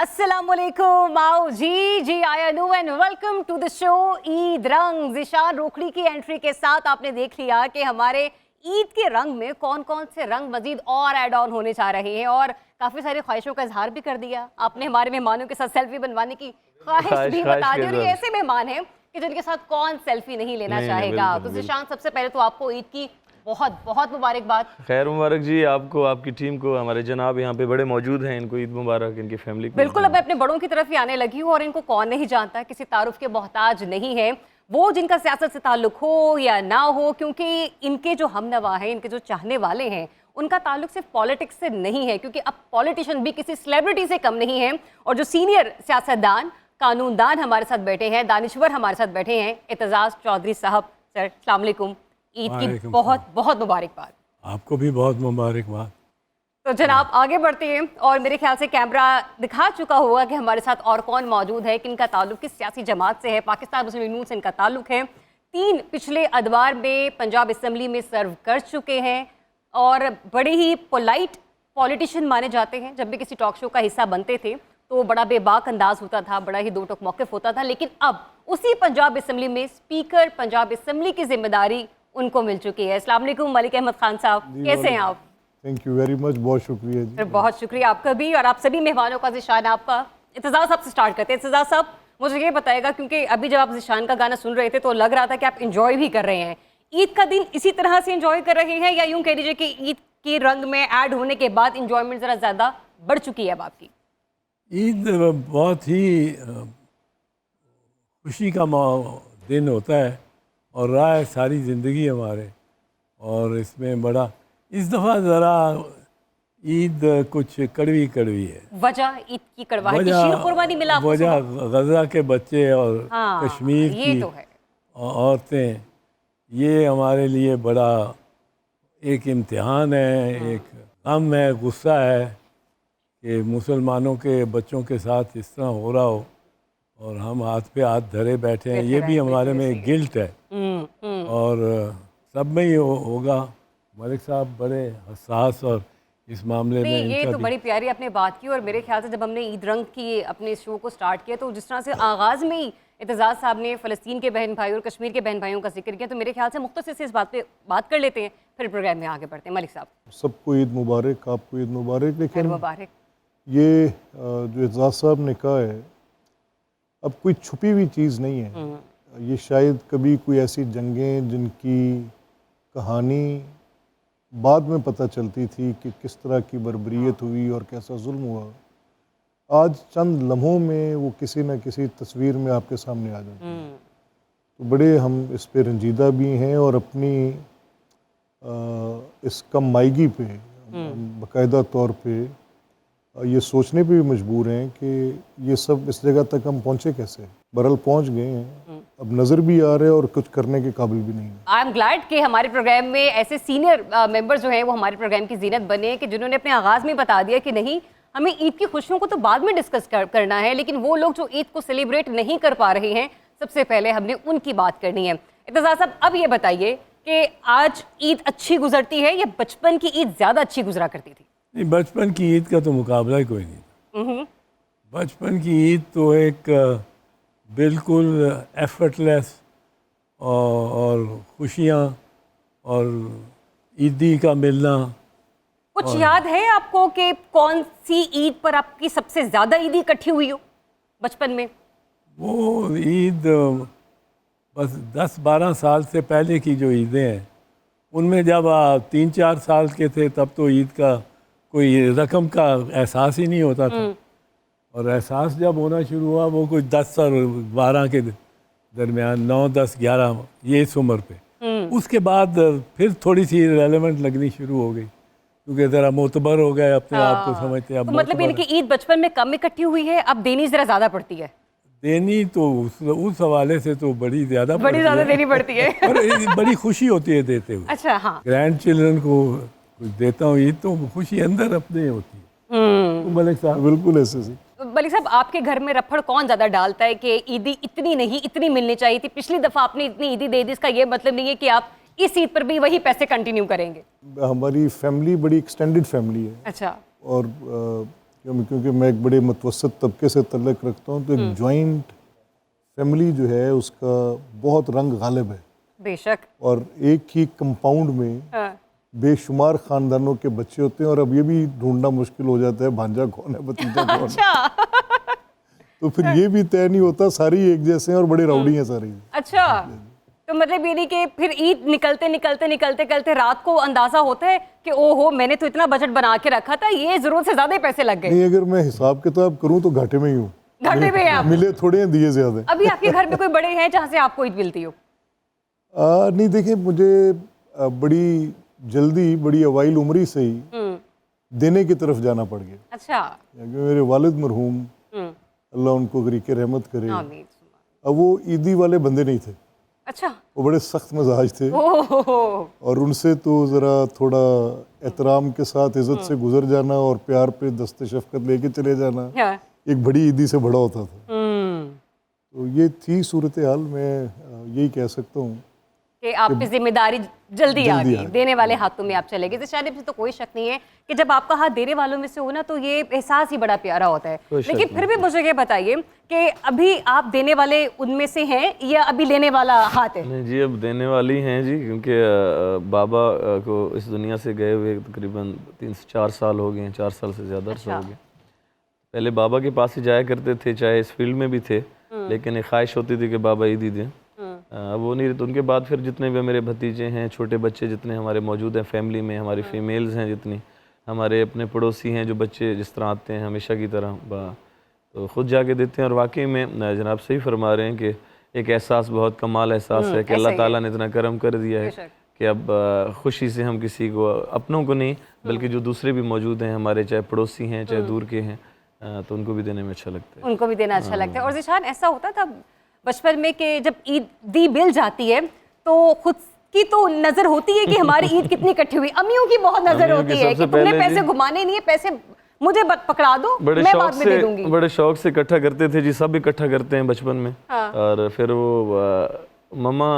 अस्सलामुअलैकुम आओ जी आयानू and welcome to the show Eid Rang. Zeeshan Rokhri की एंट्री के साथ आपने देख लिया कि हमारे ईद के रंग में कौन कौन से रंग मजीद और ऐड ऑन होने जा रहे हैं और काफ़ी सारी ख्वाहिशों का इजहार भी कर दिया आपने। हमारे मेहमानों के साथ सेल्फी बनवाने की ख्वाहिश भी बता दी और ये ऐसे मेहमान हैं कि जिनके साथ कौन सेल्फी नहीं लेना चाहेगा। तो ज़िशान सबसे पहले तो आपको ईद की बहुत बहुत मुबारकबाद। खैर मुबारक जी आपको, आपकी टीम को, हमारे जनाब यहाँ पे बड़े मौजूद हैं, इनको ईद मुबारक, इनकी फैमिली को। बिल्कुल, अब मैं अपने बड़ों की तरफ ही आने लगी हूँ और इनको कौन नहीं जानता, किसी तारुफ के मोहताज नहीं है वो जिनका सियासत से ताल्लुक हो या ना हो, क्योंकि इनके जो हमनवा हैं, इनके जो चाहने वाले हैं, उनका ताल्लुक सिर्फ पॉलिटिक्स से नहीं है, क्योंकि अब पॉलिटिशियन भी किसी सेलिब्रिटी से कम नहीं है। और जो सीनियर सियासतदान, कानूनदान हमारे साथ बैठे हैं, दानिश्वर हमारे साथ बैठे हैं, एतजाज़ चौधरी साहब। सर अस्सलाम वालेकुम, ईद की बहुत बहुत मुबारकबाद। आपको भी बहुत मुबारकबाद। तो जनाब आगे बढ़ते हैं और मेरे ख्याल से कैमरा दिखा चुका होगा कि हमारे साथ और कौन मौजूद है, किनका ताल्लुक किस सियासी जमात से है। पाकिस्तान मुस्लिम लीग नून से इनका ताल्लुक है। 3 पिछले अदवार में पंजाब असम्बली में सर्व कर चुके हैं और बड़े ही पोलाइट पॉलिटिशियन माने जाते हैं। जब भी किसी टॉक शो का हिस्सा बनते थे तो बड़ा बेबाक अंदाज होता था, बड़ा ही दो टोक मौक़िफ़ होता था। लेकिन अब उसी पंजाब असम्बली में स्पीकर पंजाब असम्बली की जिम्मेदारी उनको मिल चुकी है। अस्सलाम वालेकुम मलिक अहमद खान साहब, कैसे हैं आप? थैंक यू वेरी मच, बहुत शुक्रिया जी। बहुत शुक्रिया आपका भी और आप सभी मेहमानों का। ज़िशान आपका, इत्तेज़ाज़ साहब से स्टार्ट करते हैं। इत्तेज़ाज़ साहब मुझे ये बताएगा, क्योंकि अभी जब आप ज़िशान का गाना सुन रहे थे तो लग रहा था कि आप इंजॉय भी कर रहे हैं। ईद का दिन इसी तरह से इंजॉय कर रहे हैं या यूँ कह लीजिए कि ईद के रंग में ऐड होने के बाद इंजॉयमेंट ज़रा ज़्यादा बढ़ चुकी है अब आपकी? ईद बहुत ही खुशी का दिन होता है और रहा है सारी ज़िंदगी हमारे, और इसमें बड़ा इस दफ़ा ज़रा ईद कुछ कड़वी कड़वी है। वजह ईद की कड़वाहट, शीर कुर्बानी मिला आपको? वजह गज़ा के बच्चे और हाँ, कश्मीर ये की तो है। औरतें, ये हमारे लिए बड़ा एक इम्तिहान है, एक गम है, गुस्सा है कि मुसलमानों के बच्चों के साथ इस तरह हो रहा हो और हम हाथ पे हाथ धरे बैठे हैं। ये भी हमारे में एक गिल्ट है और सब में ही होगा। मलिक साहब बड़े हसास और इस मामले में ये तो बड़ी प्यारी आपने बात की। और मेरे ख्याल से जब हमने ईद रंग की अपने शो को स्टार्ट किया तो जिस तरह से आगाज़ में ही एतजाज़ साहब ने फ़लस्तीन के बहन भाई और कश्मीर के बहन भाइयों का जिक्र किया, तो मेरे ख्याल से मुख्तसर से इस बात पे बात कर लेते हैं, फिर प्रोग्राम में आगे बढ़ते हैं। मलिक साहब सबको ईद मुबारक, आपको ईद मुबारक। लेकिन मुबारक। ये जो एतजाज़ साहब ने कहा है, अब कोई छुपी हुई चीज़ नहीं है। ये शायद कभी कोई ऐसी जंगें जिनकी कहानी बाद में पता चलती थी कि किस तरह की बर्बरियत हुई और कैसा जुल्म हुआ, आज चंद लम्हों में वो किसी न किसी तस्वीर में आपके सामने आ जाती है। तो बड़े हम इस पे रंजीदा भी हैं और अपनी इस कम मायगी पे बाकायदा तौर पे ये सोचने पे भी मजबूर हैं कि ये सब इस जगह तक हम पहुँचे कैसे। बहरहाल पहुँच गए हैं, अब नज़र भी आ रहे हैं और कुछ करने के काबिल भी नहीं है। आई एम ग्लैड कि हमारे प्रोग्राम में ऐसे सीनियर मेंबर्स जो हैं वो हमारे प्रोग्राम की जीनत बने, कि जिन्होंने अपने आगाज़ में बता दिया कि नहीं, हमें ईद की खुशियों को तो बाद में डिस्कस करना है, लेकिन वो लोग जो ईद को सेलिब्रेट नहीं कर पा रहे हैं, सबसे पहले हमने उनकी बात करनी है। इत्तेज़ाज़ साहब अब ये बताइए कि आज ईद अच्छी गुजरती है या बचपन की ईद ज़्यादा अच्छी गुजरा करती थी? नहीं, बचपन की ईद का तो मुकाबला ही कोई नहीं। बचपन की ईद तो एक बिल्कुल एफर्टलेस और खुशियाँ और ईदी का मिलना। कुछ याद है आपको कि कौन सी ईद पर आपकी सबसे ज़्यादा ईदी इकट्ठी हुई हो बचपन में? वो ईद बस 10-12 साल से पहले की जो ईदें हैं, उनमें जब 3-4 साल के थे तब तो ईद का कोई रकम का एहसास ही नहीं होता था, और एहसास जब होना शुरू हुआ वो कुछ 10 और 12 के दरमियान, 9, 10, 11 ये इस उम्र पे। उसके बाद फिर थोड़ी सी रेलेवेंट लगनी शुरू हो गई, क्योंकि ज़रा मोतबर हो गए, अपने आप को समझते। अब तो मतलब इनकी ईद बचपन में कम इकट्ठी हुई है, अब देनी ज़रा ज़्यादा पड़ती है? देनी तो उस हवाले से तो बड़ी ज़्यादा देनी पड़ती है और बड़ी खुशी होती है देते हुए। अच्छा, हाँ। ग्रैंड चिल्ड्रन को कुछ देता हूँ ईद तो खुशी अंदर अपने होती है। तो मलिक साहब बिल्कुल ऐसे ही। मलिक साहब आपके घर में रफड़ कौन ज़्यादा डालता है कि ईदी इतनी नहीं, इतनी मिलनी चाहिए थी, पिछली दफ़ा आपने इतनी ईदी दे दी, इसका ये मतलब नहीं है कि आप इस ईद पर भी वही पैसे कंटिन्यू करेंगे? हमारी फैमिली बड़ी एक्सटेंडेड फैमिली है। अच्छा। और क्योंकि मैं एक बड़े मुतवसत तबके से तल्लुक़ रखता हूँ, तो एक जॉइंट फैमिली जो है उसका बहुत रंग गालिब है। बेशक। और एक ही कंपाउंड में हाँ। बेशुमार ख़ानदानों के बच्चे होते हैं, और अब ये भी ढूंढना मुश्किल हो जाता है भांजा कौन है, भतीजा कौन है। अच्छा। तो फिर ये भी तय नहीं होता, सारी एक जैसे हैं और बड़े राउडी हैं सारी। अच्छा, तो मतलब ये नहीं कि फिर ईद निकलते रात को अंदाजा होता है कि ओहो मैंने तो इतना बजट बना के रखा था, ये जरूरत से ज्यादा ही पैसे लग गए। नहीं, अगर मैं हिसाब किताब करूं तो घाटे में ही हूँ। घाटे में आप मिले थोड़े हैं, दिए ज्यादा। अभी आपके घर में कोई बड़े हैं जहाँ से आपको ईद मिलती हो? नहीं, देखिए मुझे बड़ी जल्दी, बड़ी अवाइल उम्री से ही देने की तरफ जाना पड़ गया। अच्छा। क्योंकि मेरे वालिद मरहूम, अल्लाह उनको गरीके रहमत करे, आमीन। अब वो ईदी वाले बंदे नहीं थे। अच्छा। वो बड़े सख्त मिजाज थे, ओह। और उनसे तो ज़रा थोड़ा एहतराम के साथ इज़्ज़त से गुजर जाना और प्यार पे दस्ते शफ़क़त लेके चले जाना हाँ। एक बड़ी ईदी से बड़ा होता था। तो ये थी सूरत हाल। मैं यही कह सकता हूँ कि आपकी जिम्मेदारी जल्दी आ जल्दी गई, आ गई। देने वाले हाथों में आप चले गए। शायद इसमें तो कोई शक नहीं है कि जब आपका हाथ देने वालों में से हो ना, तो ये एहसास ही बड़ा प्यारा होता है। कोई शक लेकिन फिर भी नहीं। मुझे ये बताइए कि अभी आप देने वाले उनमें से हैं या अभी लेने वाला हाथ है? नहीं जी, अब देने वाली हैं जी, क्योंकि बाबा को इस दुनिया से गए हुए तकरीबन 3 से 4 साल हो गए हैं, 4 साल से ज़्यादा अर्सा हो गया। पहले बाबा के पास ही जाया करते थे, चाहे इस फील्ड में भी थे, लेकिन एक ख्वाहिश होती थी कि बाबा ईद ही दें। अब वो नहीं रहे, तो उनके बाद फिर जितने भी मेरे भतीजे हैं, छोटे बच्चे जितने हमारे मौजूद हैं फैमिली में, हमारी फीमेल्स हैं जितनी, हमारे अपने पड़ोसी हैं जो बच्चे जिस तरह आते हैं हमेशा की तरह, तो ख़ुद जाके देते हैं। और वाकई में जनाब सही फरमा रहे हैं कि एक एहसास, बहुत कमाल एहसास है कि अल्लाह ताला ने इतना करम कर दिया है कि अब खुशी से हम किसी को, अपनों को नहीं बल्कि जो दूसरे भी मौजूद हैं हमारे, चाहे पड़ोसी हैं चाहे दूर के हैं, तो उनको भी देने में अच्छा लगता है। उनको भी देना अच्छा लगता है। और ज़ीशान, ऐसा होता था बचपन में कि जब ईद दी मिल जाती है तो खुद की तो नजर होती है कि हमारी ईद कितनी इकट्ठी हुई, अम्मियों की बहुत नजर अम्मियों की होती है कि सबसे तुमने पहले पैसे जी। घुमाने नहीं है, पैसे मुझे पकड़ा दो, बड़े मैं शौक बाद में दे से, दूंगी। बड़े शौक से इकट्ठा करते थे जी, सब इकट्ठा करते हैं बचपन में। हाँ। और फिर वो मम्मा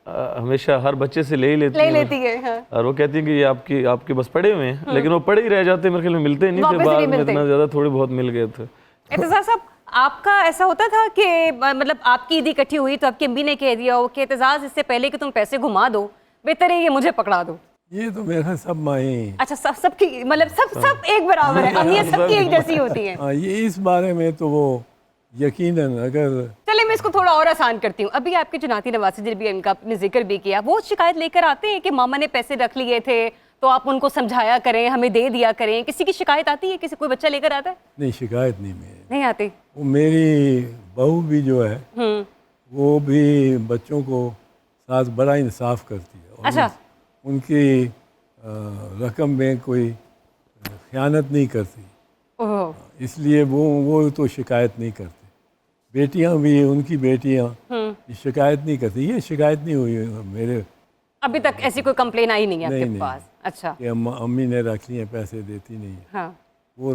हमेशा हर बच्चे से ले ही लेती ले हैं। लेती है। हाँ। और वो कहती है कि ये आपके बस पड़े हुए हैं, लेकिन वो पड़े ही रह जाते, मेरे ख्याल में मिलते ही नहीं वापस थे ही नहीं बाद में, मिलते। इतना ज़्यादा थोड़े बहुत मिल गए थे। एतज़ाज़ साहब, आपका ऐसा होता था कि मतलब आपकी ईद इकट्ठी हुई तो आपकी अम्मी ने कह दिया हो कि एतज़ाज़ इससे पहले कि तुम पैसे घुमा दो, बेहतर है ये मुझे पकड़ा दो? ये तो मेरे सब माएँ। अच्छा, सबकी मतलब सब एक बराबर है, अम्मियाँ सबकी एक जैसी होती हैं। हाँ, ये इस बारे में तो वो यकीनन, अगर चले मैं इसको थोड़ा और आसान करती हूँ। अभी आपके जो नाती नवासी जी भी, इनका आपने जिक्र भी किया, वो शिकायत लेकर आते हैं कि मामा ने पैसे रख लिए थे तो आप उनको समझाया करें, हमें दे दिया करें। किसी की शिकायत आती है? किसी कोई बच्चा लेकर आता है? नहीं, शिकायत नहीं मेरी। नहीं आती। वो मेरी बहू भी जो है वो भी बच्चों को साथ बड़ा इंसाफ करती है, और अच्छा। उनकी रकम में कोई ख़यानत नहीं करती, ओह। इसलिए वो तो शिकायत नहीं करती। बेटियां भी, उनकी बेटियां शिकायत नहीं करती। ये शिकायत नहीं हुई मेरे, अभी तक ऐसी कोई कंप्लेन आई नहीं है आपके नहीं, पास? अच्छा। कि अम्मी ने रख लिए पैसे, देती नहीं है। हाँ। वो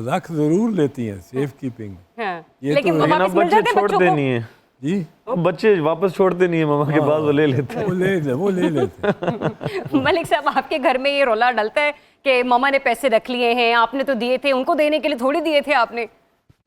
रख ज़रूर लेती हैं, सेफ कीपिंग। हाँ। ये लेकिन तो- वो लेकिन वापस अब मिल बच्चे जाते हैं बच्चों छोड़ते को? नहीं है जी, अब बच्चे वापस छोड़ते नहीं है मामा के पास, वो ले लेते हैं। वो ले लेते। मलिक साहब, आपके घर में ये रोला डलता है कि मामा ने पैसे रख लिए हैं, आपने तो दिए थे, उनको देने के लिए थोड़ी दिए थे आपने?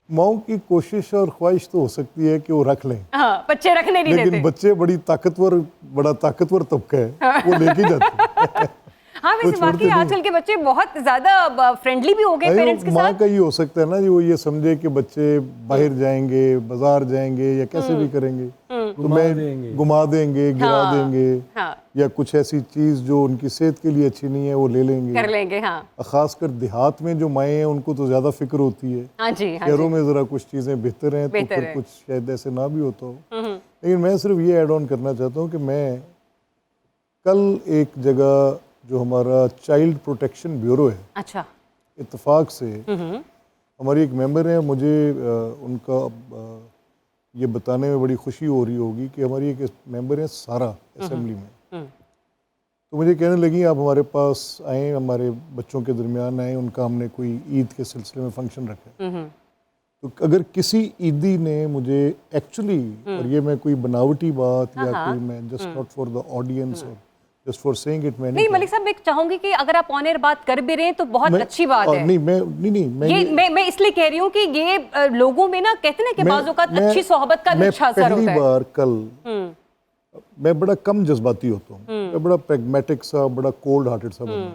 माओ की कोशिश और ख्वाहिश तो हो सकती है कि वो रख लें, हाँ, बच्चे रखने नहीं लेकिन देते। बच्चे बड़ा ताकतवर तबका है, वो लेके जाते हैं। हाँ, वैसे छोड़ते वाकई नहीं। आजकल के बच्चे बहुत ज्यादा फ्रेंडली भी हो गए पेरेंट्स के माँ साथ। का ये हो सकता है ना जी, वो ये समझे कि बच्चे बाहर जाएंगे, बाजार जाएंगे या कैसे भी करेंगे, तो घुमा देंगे, गिरा हाँ, देंगे, हाँ। या कुछ ऐसी चीज जो उनकी सेहत के लिए अच्छी नहीं है वो ले लेंगे। कर लेंगे। हाँ। खासकर देहात में जो माएँ हैं उनको तो ज्यादा फिक्र होती है। हाँ जी, हाँ शहरों जी। में जरा कुछ चीजें बेहतर हैं, तो बेहतर फिर है। कुछ शायद ऐसे ना भी होता हो। लेकिन मैं सिर्फ ये ऐड ऑन करना चाहता हूँ कि मैं कल एक जगह, जो हमारा चाइल्ड प्रोटेक्शन ब्यूरो है, अच्छा। इत्तेफाक से हमारी एक मेंबर है, मुझे उनका ये बताने में बड़ी खुशी हो रही होगी कि हमारी एक मेंबर है सारा असेंबली में, तो मुझे कहने लगी आप हमारे पास आए, हमारे बच्चों के दरमियान आए, उनका हमने कोई ईद के सिलसिले में फंक्शन रखा है। तो अगर किसी ईदी ने मुझे एक्चुअली, और ये मैं कोई बनावटी बात या कोई, मैं just not for the audience और जस्ट फॉर सेइंग इट। मैंने नहीं मलिक साहब, मैं चाहूंगी कि अगर आप ऑन एयर बात कर भी रहे हैं तो बहुत अच्छी बात है। नहीं मैं मैं इसलिए कह रही हूँ कि ये लोगों में ना कहते हैं ना कि बाजू का अच्छी सोहबत का भी अच्छा असर होता है। पहली बार कल मैं बड़ा कम जज्बाती होता हूँ, मैं बड़ा प्रैग्मेटिक सा, बड़ा कोल्ड हार्टेड सा बंदा,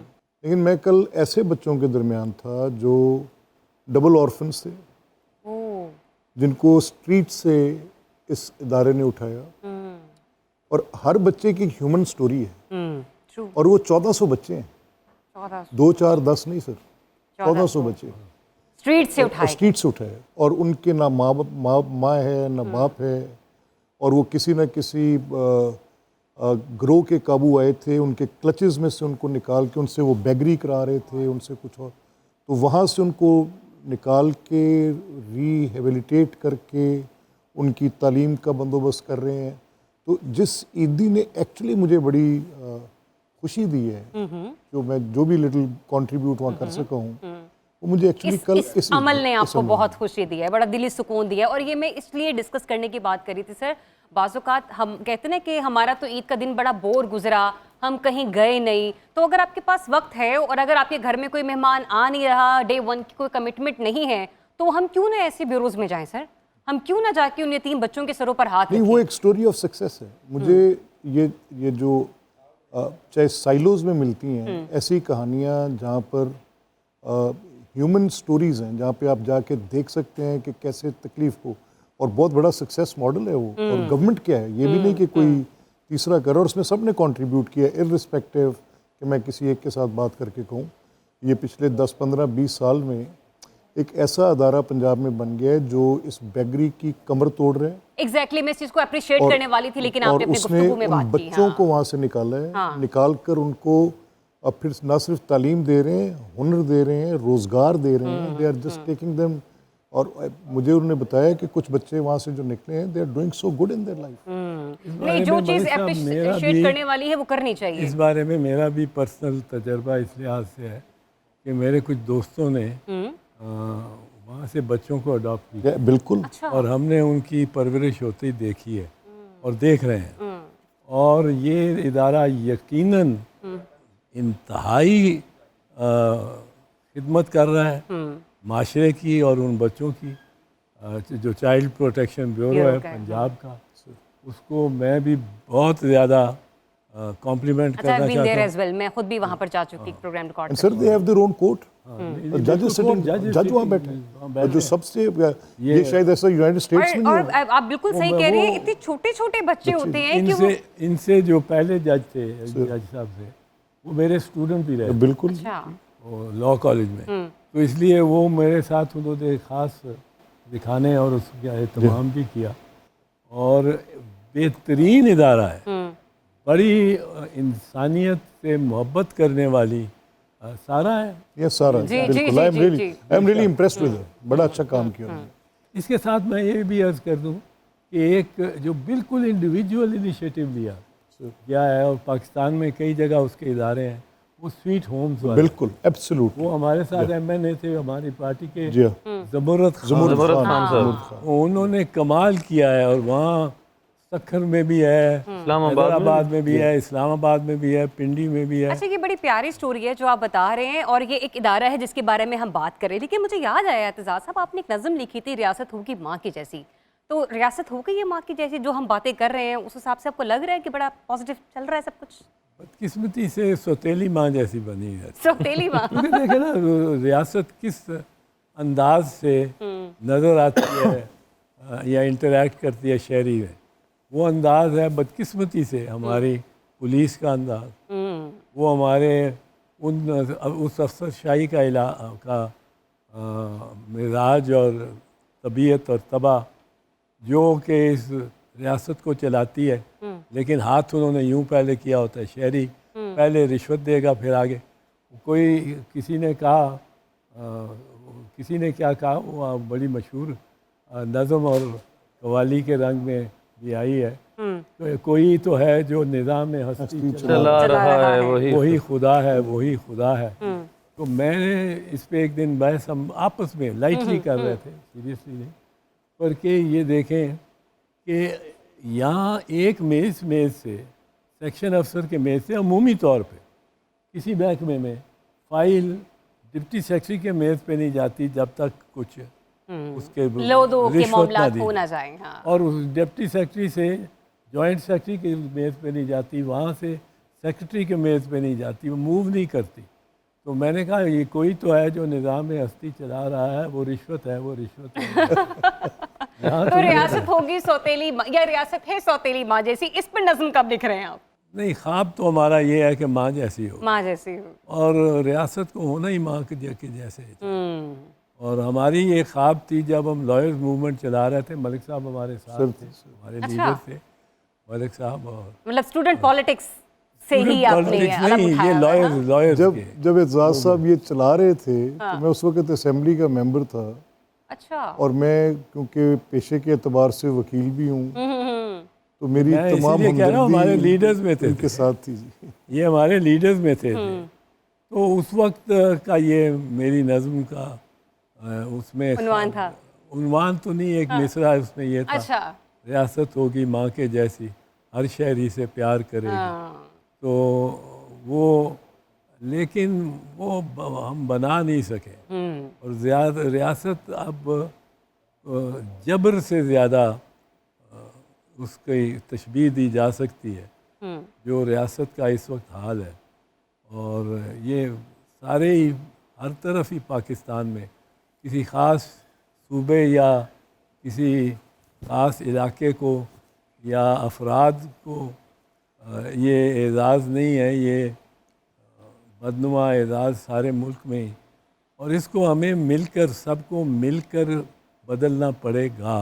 लेकिन मैं कल ऐसे बच्चों के दरमियान था जो डबल ऑर्फन्स थे, जिनको स्ट्रीट से इस इदारे ने उठाया, और हर बच्चे की ह्यूमन स्टोरी है, और वो 1400 बच्चे हैं, 2 4 10 नहीं सर, 1400 बच्चे स्ट्रीट से उठाए, स्ट्रीट से उठाए, और उनके ना माँ है ना बाप है, और वो किसी न किसी ग्रोह के काबू आए थे, उनके क्लचेस में से उनको निकाल के उनसे वो बेगरी करा रहे थे, उनसे कुछ और, तो वहाँ से उनको निकाल के रिहेबिलिटेट करके उनकी तालीम का बंदोबस्त कर रहे हैं। तो जिस ईदी ने एक्चुअली मुझे बड़ी खुशी दी है, जो भी लिटिल कंट्रीब्यूट वहाँ कर सका हूँ, वो मुझे एक्चुअली कल इस अमल ने आपको बहुत खुशी दी है, बड़ा दिली सुकून दिया है। और ये मैं इसलिए डिस्कस करने की बात करी थी सर, बाज़-औक़ात हम कहते ना कि हमारा तो ईद का दिन बड़ा बोर गुजरा, हम कहीं गए नहीं, तो अगर आपके पास वक्त है और अगर आपके घर में कोई मेहमान आ नहीं रहा, डे 1 की कोई कमिटमेंट नहीं है, तो हम क्यों ना ऐसे ब्यूरोज़ में जाएं सर? हम क्यों ना जाके उन यतीम बच्चों के सरों पर हाथ नहीं, वो एक स्टोरी ऑफ सक्सेस है। मुझे ये जो चाहे साइलोज में मिलती हैं ऐसी कहानियाँ जहाँ पर ह्यूमन स्टोरीज हैं, जहाँ पे आप जाके देख सकते हैं कि कैसे तकलीफ को, और बहुत बड़ा सक्सेस मॉडल है वो। और गवर्नमेंट क्या है, ये भी नहीं कि कोई तीसरा करे, और उसमें सब ने कंट्रीब्यूट किया, इर्रिस्पेक्टिव कि मैं किसी एक के साथ बात करके कहूँ। ये पिछले 10 15 20 साल में एक ऐसा अदारा पंजाब में बन गया है जो इस बेगरी की कमर तोड़ रहे हैं। एग्जैक्टली, मैं इस चीज को अप्रिशिएट करने वाली थी, लेकिन आपने अपनी गुफ्तगू में बात की। बच्चों को वहाँ से निकाला है, निकाल कर उनको अब फिर ना सिर्फ तालीम दे रहे हैं, हुनर दे रहे हैं, रोजगार दे रहे हैं। They are just taking them, और मुझे उन्होंने बताया कि कुछ बच्चे वहाँ से जो निकले हैं, they are doing so good in their life. नहीं, जो चीज़ अप्रिशिएट करने वाली है वो करनी चाहिए। इस बारे में मेरा भी पर्सनल तजर्बा इस लिहाज से है कि मेरे कुछ दोस्तों ने वहाँ से बच्चों को अडॉप्ट किया। बिल्कुल। अच्छा। और हमने उनकी परवरिश होती देखी है और देख रहे हैं, और ये इदारा यकीनन इंतहाई खिदमत कर रहा है माशरे की और उन बच्चों की। जो चाइल्ड प्रोटेक्शन ब्यूरो है पंजाब का, उसको मैं भी बहुत ज़्यादा कॉम्प्लीमेंट करना चाहता हूँ। मैं खुद भी वहाँ पर जा चुकी program record. Sir they have their own court, जज वहाँ बैठे हैं, जो सबसे ये शायद ऐसा यूनाइटेड स्टेट्स में और आप बिल्कुल सही कह रहे हैं, इतने छोटे छोटे बच्चे होते हैं कि वो इनसे जो पहले जज थे, जज साहब थे, वो मेरे स्टूडेंट भी रहे। बिल्कुल। लॉ कॉलेज में, तो इसलिए वो मेरे साथ उन्होंने खास दिखाने और उसका एहतमाम भी किया, और बेहतरीन इदारा है, बड़ी इंसानियत से मोहब्बत करने वाली सारा है। ये सारा बिल्कुल। I am really impressed with, बड़ा अच्छा काम किया उन्होंने। इसके साथ मैं ये भी अर्ज कर दूं कि एक जो बिल्कुल इंडिविजुअल इनिशिएटिव लिया गया है, और पाकिस्तान में कई जगह उसके इदारे हैं, वो स्वीट होम्स वाले। बिल्कुल, एब्सोल्यूट। वो हमारे साथ MNA थे हमारी पार्टी के, ज़मुरत खान साहब, उन्होंने कमाल किया है। और वहाँ सखर में भी है, इस्लामाबाद में भी है, इस्लामाबाद में भी है, पिंडी में भी है। अच्छा, ये बड़ी प्यारी स्टोरी है जो आप बता रहे हैं, और ये एक इदारा है जिसके बारे में हम बात कर रहे हैं। लेकिन मुझे याद आया एतजाज़ साहब, आपने एक नज़म लिखी थी, रियासत होगी माँ की जैसी। तो रियासत हो गई है माँ की जैसी, जो हम बातें कर रहे हैं, उस हिसाब से आपको लग रहा है कि बड़ा पॉजिटिव चल रहा है सब कुछ? बदकिस्मती से सौतेली माँ जैसी बनी है। सौतेली माँ। क्योंकि देखे ना, रियासत किस अंदाज से नज़र आती है या इंटरेक्ट करती है शहरी में, वो अंदाज है बदकिस्मती से हमारी पुलिस का अंदाज, वो हमारे उस अफसरशाही का मिजाज और तबीयत और तबाह जो कि इस रियासत को चलाती है। लेकिन हाथ उन्होंने यूं पहले किया होता है, शहरी पहले रिश्वत देगा फिर आगे। कोई किसी ने क्या कहा, वो बड़ी मशहूर नज़म और कवाली के रंग में भी आई है, तो कोई तो है जो निज़ाम हस्ती चला रहा है, वही खुदा है, वही खुदा है। तो मैंने इस पे एक दिन बहस हम आपस में लाइटली कर रहे थे, सीरियसली नहीं, पर कि ये देखें कि यहाँ एक मेज़ से सेक्शन अफसर के मेज़ से अमूमी तौर पे किसी महकमे में फ़ाइल डिप्टी सेक्रेटरी के मेज़ पे नहीं जाती जब तक कुछ उसके लो दो के रिश्वत मामला दी हो ना जाए। जाए। हाँ। और उस डिप्टी सेक्रेटरी से जॉइंट सेक्रेटरी के मेज़ पे नहीं जाती, वहाँ से सेक्रेटरी के मेज़ पे नहीं जाती, वो मूव नहीं करती। तो मैंने कहा ये कोई तो है जो निज़ाम हस्ती चला रहा है, वो रिश्वत है, वो रिश्वत है। तो रियासत होगी सौतेली माँ या रियासत है सौतेली माँ जैसी, इस पर नज़्म कब लिख रहे हैं आप? नहीं, ख्वाब तो हमारा ये है कि माँ जैसी हो, माँ जैसी हो। और रियासत को होना ही माँ के जैसे। और हमारी ये ख्वाब थी जब हम लॉयर्स मूवमेंट चला रहे थे, मलिक साहब हमारे साथ थे, हमारे लीडर थे मलिक साहब। और मतलब स्टूडेंट पॉलिटिक्स से ही आपने पॉलिटिक्स अलग नहीं, उठाया ये हुआ है ना? लॉयर्स जब के। जब एजाज साहब ये चला रहे थे तो मैं उस वक्त असेंबली का मेंबर था, अच्छा। और मैं क्योंकि पेशे के एतबार से वकील भी हूँ, तो मेरी मैं तमाम इसीलिए कह रहा हूँ हमारे लीडर्स में थे, उनके साथ थी जी। ये हमारे लीडर्स में थे। तो उस वक्त का ये मेरी नज़्म का उसमें उन्वान था। उन्वान तो नहीं, एक मिसरा उसमें ये था, अच्छा। रियासत होगी माँ के जैसी, हर शहरी से प्यार करेगी। हाँ। तो वो, लेकिन वो हम बना नहीं सके। और ज़्यादा रियासत अब जबर से ज़्यादा उसकी तशबीह दी जा सकती है जो रियासत का इस वक्त हाल है। और ये सारे ही हर तरफ ही पाकिस्तान में किसी ख़ास सूबे या किसी ख़ास इलाके को या अफराद को ये एजाज़ नहीं है, ये बदनुमा एजाज़ सारे मुल्क में ही, और इसको हमें मिलकर, सबको मिलकर बदलना पड़ेगा,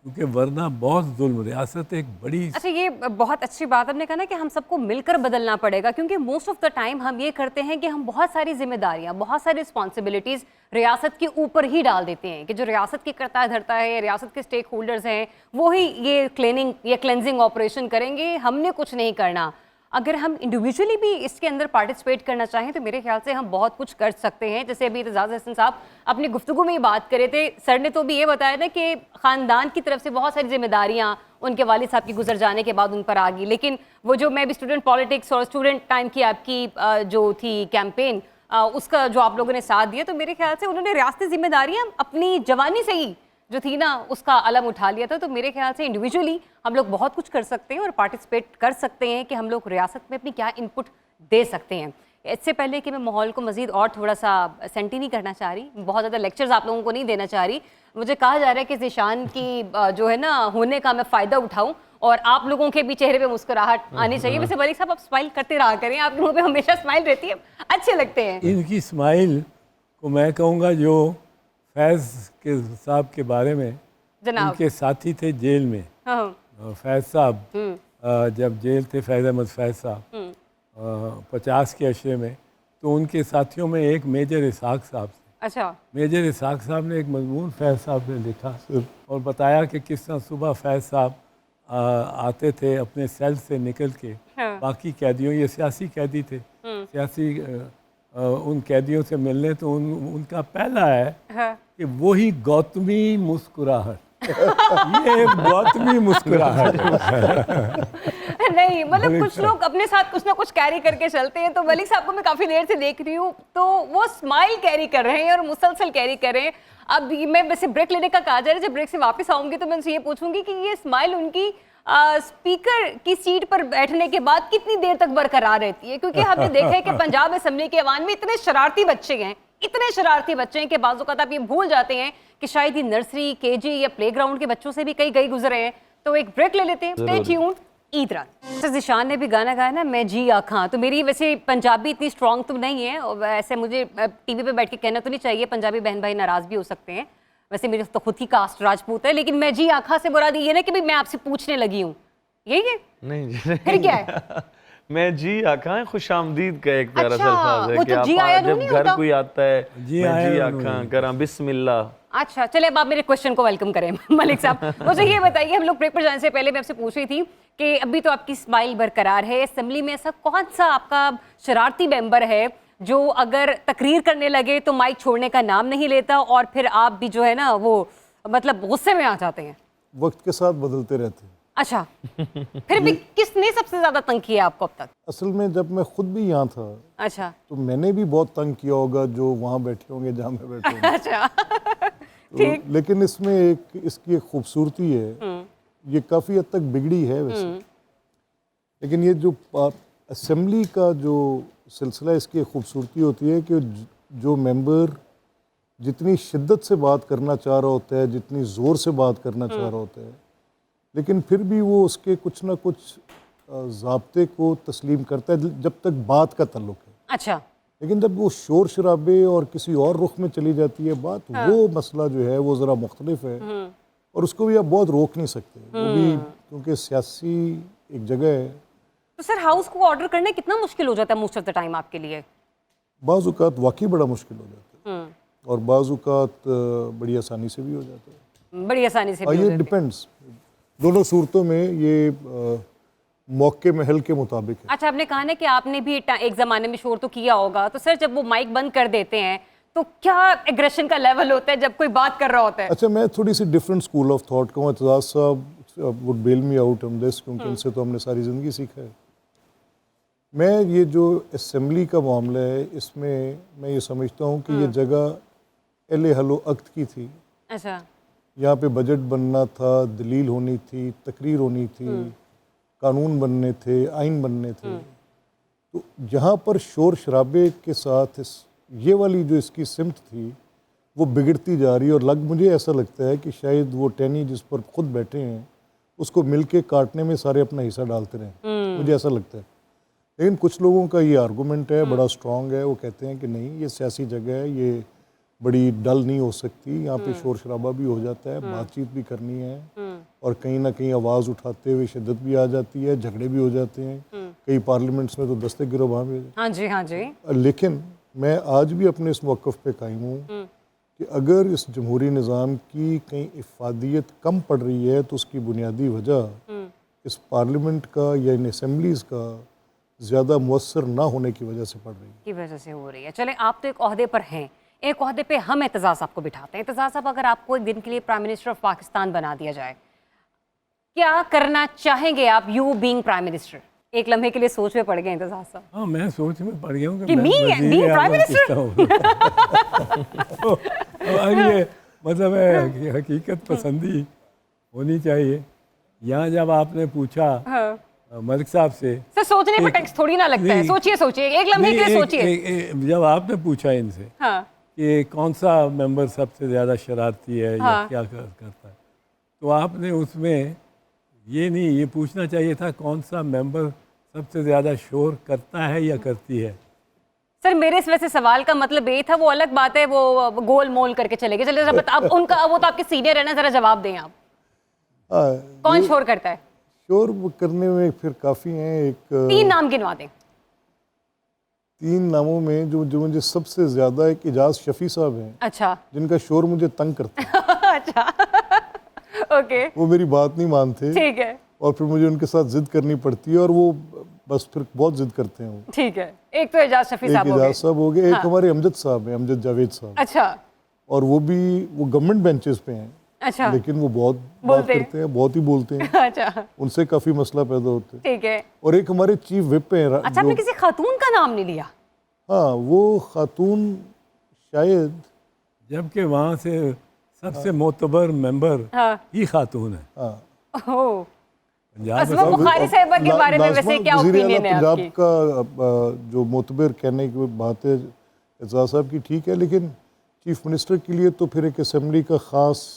क्योंकि वरना बहुत जुल्म। रियासत एक बड़ी, अच्छा, ये बहुत अच्छी बात आपने कहा ना कि हम सबको मिलकर बदलना पड़ेगा, क्योंकि मोस्ट ऑफ द टाइम हम ये करते हैं कि हम बहुत सारी जिम्मेदारियां, बहुत सारी रिस्पॉन्सिबिलिटीज़ रियासत के ऊपर ही डाल देते हैं कि जो रियासत की करता धरता है, रियासत के स्टेक होल्डर्स हैं, वो ही ये क्लेंजिंग ऑपरेशन करेंगे, हमने कुछ नहीं करना। अगर हम इंडिविजुअली भी इसके अंदर पार्टिसिपेट करना चाहें तो मेरे ख्याल से हम बहुत कुछ कर सकते हैं। जैसे अभी एजाज हसन साहब अपनी गुफ्तगू में ही बात करे थे, सर ने तो भी ये बताया ना कि ख़ानदान की तरफ से बहुत सारी जिम्मेदारियां उनके वालिद साहब की गुजर जाने के बाद उन पर आ गई। लेकिन वो जो मैं भी स्टूडेंट पॉलिटिक्स और स्टूडेंट टाइम की आपकी जो थी कैंपेन, उसका जो आप लोगों ने साथ दिया, तो मेरे ख्याल से उन्होंने रियासती जिम्मेदारियाँ अपनी जवानी से ही जो थी ना उसका अलम उठा लिया था। तो मेरे ख्याल से इंडिविजुअली हम लोग बहुत कुछ कर सकते हैं और पार्टिसिपेट कर सकते हैं कि हम लोग रियासत में अपनी क्या इनपुट दे सकते हैं। इससे पहले कि मैं माहौल को मज़ीद और थोड़ा सा सेंटी नहीं करना चाह रही, बहुत ज़्यादा लेक्चर्स आप लोगों को नहीं देना चाह रही, मुझे कहा जा रहा है कि ज़ीशान की जो है ना होने का मैं फ़ायदा उठाऊँ और आप लोगों के भी चेहरे पे मुस्कुराहट आनी चाहिए। वैसे मलिक साहब आप स्माइल करते रहा करें, आपके मुंह पे हमेशा स्माइल रहती है, अच्छे लगते हैं। इनकी स्माइल को मैं कहूँगा जो फैज़ के साहब के बारे में, जनाब उनके साथी थे जेल में, हाँ। फैज़ साहब जब जेल थे, फैज़ अहमद फैज़ साहब 50 के अशरे में, तो उनके साथियों में एक मेजर इसहाक साहब थे। अच्छा। मेजर इसहाक साहब ने एक मजमून फैज़ साहब ने लिखा और बताया कि किस तरह सुबह फैज़ साहब आते थे अपने सेल से निकल के, हाँ। बाकी कैदियों, ये सियासी कैदी थे, सियासी उन कैदियों से मिलने, तो उनका पहला है हाँ। कि वही गौतमी मुस्कुराहट। ये गौतमी मुस्कुराहट नहीं, मतलब कुछ लोग अपने साथ कुछ ना कुछ कैरी करके चलते हैं। तो मलिक साहब को मैं काफ़ी देर से देख रही हूँ, तो वो स्माइल कैरी कर रहे हैं और मुसलसल कैरी कर रहे हैं। अब मैं वैसे ब्रेक लेने का कहा जा रहा है, जब ब्रेक से वापस आऊँगी तो मैं उनसे ये पूछूंगी कि ये स्माइल उनकी स्पीकर की सीट पर बैठने के बाद कितनी देर तक बरकरार रहती है, क्योंकि हमने देखा है कि पंजाब असेंबली के ऐवान में इतने शरारती बच्चे हैं, इतने शरारती बच्चे हैं कि बाज़ औक़ात आप ये भूल जाते हैं कि शायद ही नर्सरी, केजी या प्लेग्राउंड के बच्चों से भी कई गई गुजरे हैं। तो एक ब्रेक ले लेते हैं, स्टे ट्यून्ड, ईद रात। ज़ीशान ने भी गाना गाया ना, मैं जी आँखां, तो मेरी वैसे पंजाबी इतनी स्ट्रॉन्ग तो नहीं है, और ऐसे मुझे टीवी पे बैठ के कहना तो नहीं चाहिए, पंजाबी बहन भाई नाराज़ भी हो सकते हैं, वैसे मेरी तो खुद ही कास्ट राजपूत है, लेकिन मैं जी आँखां से बुरा दी है ना कि भाई मैं आपसे पूछने लगी हूँ, यही है? नहीं, फिर क्या है? मैं जी आँखां खुशामदीद का एक प्यारा सा अच्छा, अल्फाज है वो कि तो आप जी आया जब नहीं घर होता? कोई आता है, जी मैं आया जी नहीं आँखां करा बिस्मिल्लाह। अच्छा, चले अब आप मेरे क्वेश्चन को वेलकम करें मलिक साहब। मुझे ये बताइए, हम लोग ब्रेक पर जाने से पहले मैं आपसे पूछ रही थी कि अभी तो आपकी स्माइल बरकरार है, असेंबली में ऐसा कौन सा आपका शरारती मेंबर है जो अगर तकरीर करने लगे तो माइक छोड़ने का नाम नहीं लेता और फिर आप भी जो है ना वो मतलब गुस्से में आ जाते हैं? वक्त के साथ बदलते रहते हैं। अच्छा, फिर भी किसने सबसे ज्यादा तंग किया आपको अब तक? असल में जब मैं खुद भी यहाँ था अच्छा तो मैंने भी बहुत तंग किया होगा जो वहाँ बैठे होंगे जहाँ मैं बैठा हूँ। अच्छा तो, लेकिन इसमें इसकी एक खूबसूरती है, ये काफ़ी हद तक बिगड़ी है वैसे, लेकिन ये जो असेंबली का जो सिलसिला, इसकी एक खूबसूरती होती है कि जो मेंबर जितनी शिद्दत से बात करना चाह रहा होता है, जितनी ज़ोर से बात करना चाह रहा होता है, लेकिन फिर भी वो उसके कुछ ना कुछ ज़ाब्ते को तस्लीम करता है जब तक बात का ताल्लुक है। अच्छा लेकिन जब वो शोर शराबे और किसी और रुख में चली जाती है बात, वो मसला जो है वो ज़रा मुख्तलिफ है और उसको भी आप बहुत रोक नहीं सकते, वो भी क्योंकि सियासी एक जगह है। तो सर हाउस को ऑर्डर करना कितना मुश्किल हो जाता है मोस्ट ऑफ द टाइम आपके लिए? बाज़ औक़ात वाकई बड़ा मुश्किल हो जाता है और बाज़ औक़ात बड़ी आसानी से भी हो जाता है। बड़ी आसानी से भी हो ये जाती है। डिपेंड्स, दोनों सूरतों में ये मौके महल के मुताबिक है। अच्छा, आपने कहा ना कि आपने भी एक ज़माने में शोर तो किया होगा, तो सर जब वो माइक बंद कर देते हैं तो क्या एग्रेशन का लेवल होता है जब कोई बात कर रहा होता है? अच्छा, मैं थोड़ी सी डिफरेंट स्कूल ऑफ थॉट का हूँ। एतजाज़ साहब would bail me out on this, क्योंकि इनसे तो हमने सारी ज़िंदगी सीखा है। मैं ये जो असेंबली का मामला है, इसमें मैं ये समझता हूँ कि ये जगह एले हलो अक्त की थी। अच्छा यहाँ पे बजट बनना था, दलील होनी थी, तकरीर होनी थी, कानून बनने थे, आइन बनने थे। तो यहाँ पर शोर शराबे के साथ ये वाली जो इसकी सिमत थी वो बिगड़ती जा रही है और मुझे ऐसा लगता है कि शायद वो टैनी जिस पर खुद बैठे हैं उसको मिल के काटने में सारे अपना हिस्सा डालते रहें, मुझे ऐसा लगता है। लेकिन कुछ लोगों का ये आर्गूमेंट है, बड़ा स्ट्रॉन्ग है, वो कहते हैं कि नहीं, ये सियासी जगह है, ये बड़ी डल नहीं हो सकती, यहाँ पे शोर शराबा भी हो जाता है, बातचीत भी करनी है और कहीं ना कहीं आवाज़ उठाते हुए शिद्दत भी आ जाती है, झगड़े भी हो जाते हैं, कई पार्लियामेंट्स में तो दस्ते गिरोबां भी। हाँ जी, हाँ जी। लेकिन मैं आज भी अपने इस मौक़िफ़ पे कायम हूँ कि अगर इस जमहूरी निज़ाम की कहीं इफ़ादियत कम पड़ रही है तो उसकी बुनियादी वजह इस पार्लियामेंट का या इन असम्बलीज़ का ज़्यादा मुअस्सर ना होने की वजह से पड़ रही है। की वजह से हो रही है। चलें, आप तो एक ओहदे पर हैं, एक ओहदे पे हम एतजाज़ साहब को बिठाते हैं। एतजाज़ साहब, अगर आपको एक दिन के लिए प्राइम मिनिस्टर ऑफ पाकिस्तान बना दिया जाए, क्या करना चाहेंगे आप, यू बीइंग प्राइम मिनिस्टर? एक लम्हे के लिए सोच में पड़ गए एतजाज़ साहब। हाँ, मैं सोच में पड़ गया हूँ कि मैं being prime minister? तो अब ये मतलब है कि हकीकत पसंदी होनी चाहिए। यहाँ जब आपने पूछा मलिक साहब से, सर सोचने पर टैक्स थोड़ी ना लगता है। सोचिए सोचिए, एक लम्हे के लिए सोचिए। जब आपने पूछा इनसे हाँ कि कौन सा मेंबर सबसे ज़्यादा शरारती है या हाँ। क्या करता है, तो आपने उसमें ये पूछना चाहिए था कौन सा मेंबर सबसे ज़्यादा शोर करता है या करती है। सर, मेरे इस वैसे सवाल का मतलब ये था, वो अलग बात है, वो गोल मोल करके चले गए। चलिए अब उनका, वो तो आपके सीनियर है ना, जरा जवाब दें आप। कौन शोर करता है? शोर करने में फिर काफ़ी हैं। एक 3 नाम गिनवा दें। 3 नामों में जो मुझे सबसे ज़्यादा, एक इजाज़ शफ़ी साहब हैं, अच्छा जिनका शोर मुझे तंग करता है। अच्छा ओके, वो मेरी बात नहीं मानते ठीक है और फिर मुझे उनके साथ ज़िद करनी पड़ती है और वो बस फिर बहुत ज़िद करते हैं वो। ठीक है। एक तो एजाज शफी एक साहब हो गए। एजाज साहब हो गए, एक हमारे अमजद साहब हैं, अमजद जावेद साहब, अच्छा और वो गवर्नमेंट बेंचेस पे हैं, अच्छा लेकिन वो बहुत बात बोलते करते हैं, बहुत ही बोलते हैं, अच्छा उनसे काफ़ी मसला पैदा होता है। ठीक है। और एक हमारे चीफ विप हैं अच्छा, आपने किसी खातून का नाम नहीं लिया? हाँ, वो खातून शायद, जबकि वहाँ से सबसे मोतबर मेंबर हाँ ही खातून है। हाँ, ओह, पंजाब असमा बुखारी साहिबा के बारे में वैसे क्या ओपिनियन है पंजाब आपकी? का जो मोतबर कहने की बात है एजाज साहब की, ठीक है, लेकिन चीफ मिनिस्टर के लिए तो फिर एक असेंबली का खास,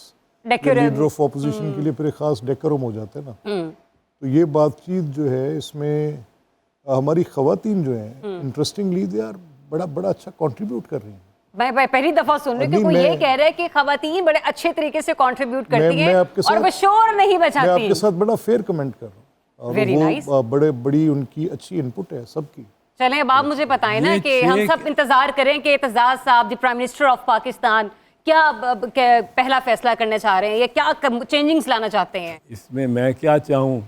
लीडर ऑफ ऑपोजिशन के लिए फिर एक खास डेकोरम हो जाता है ना। तो ये बातचीत जो है, इसमें हमारी ख़वातीन जो हैं, इंटरेस्टिंगली दे आर बड़ा अच्छा कंट्रीब्यूट कर रही हैं। मैं पहली दफा सुन रही हूँ कि कोई ये कह रहा है कि खवातीन बड़े अच्छे तरीके से कंट्रीब्यूट करती हैं और वो शोर नहीं मैं बचाती। आपके साथ बड़ा फेयर कमेंट कर रहा हूँ और Very वो nice. बड़ी उनकी अच्छी इनपुट है सबकी। चलें, अब आप मुझे बताएं ना ये कि हम छह- सब इंतजार करें कि एतजाज साहब, the prime minister of Pakistan, क्या पहला फैसला करना चाह रहे हैं या क्या चेंजिंग्स लाना चाहते हैं? इसमें मैं क्या चाहूँ,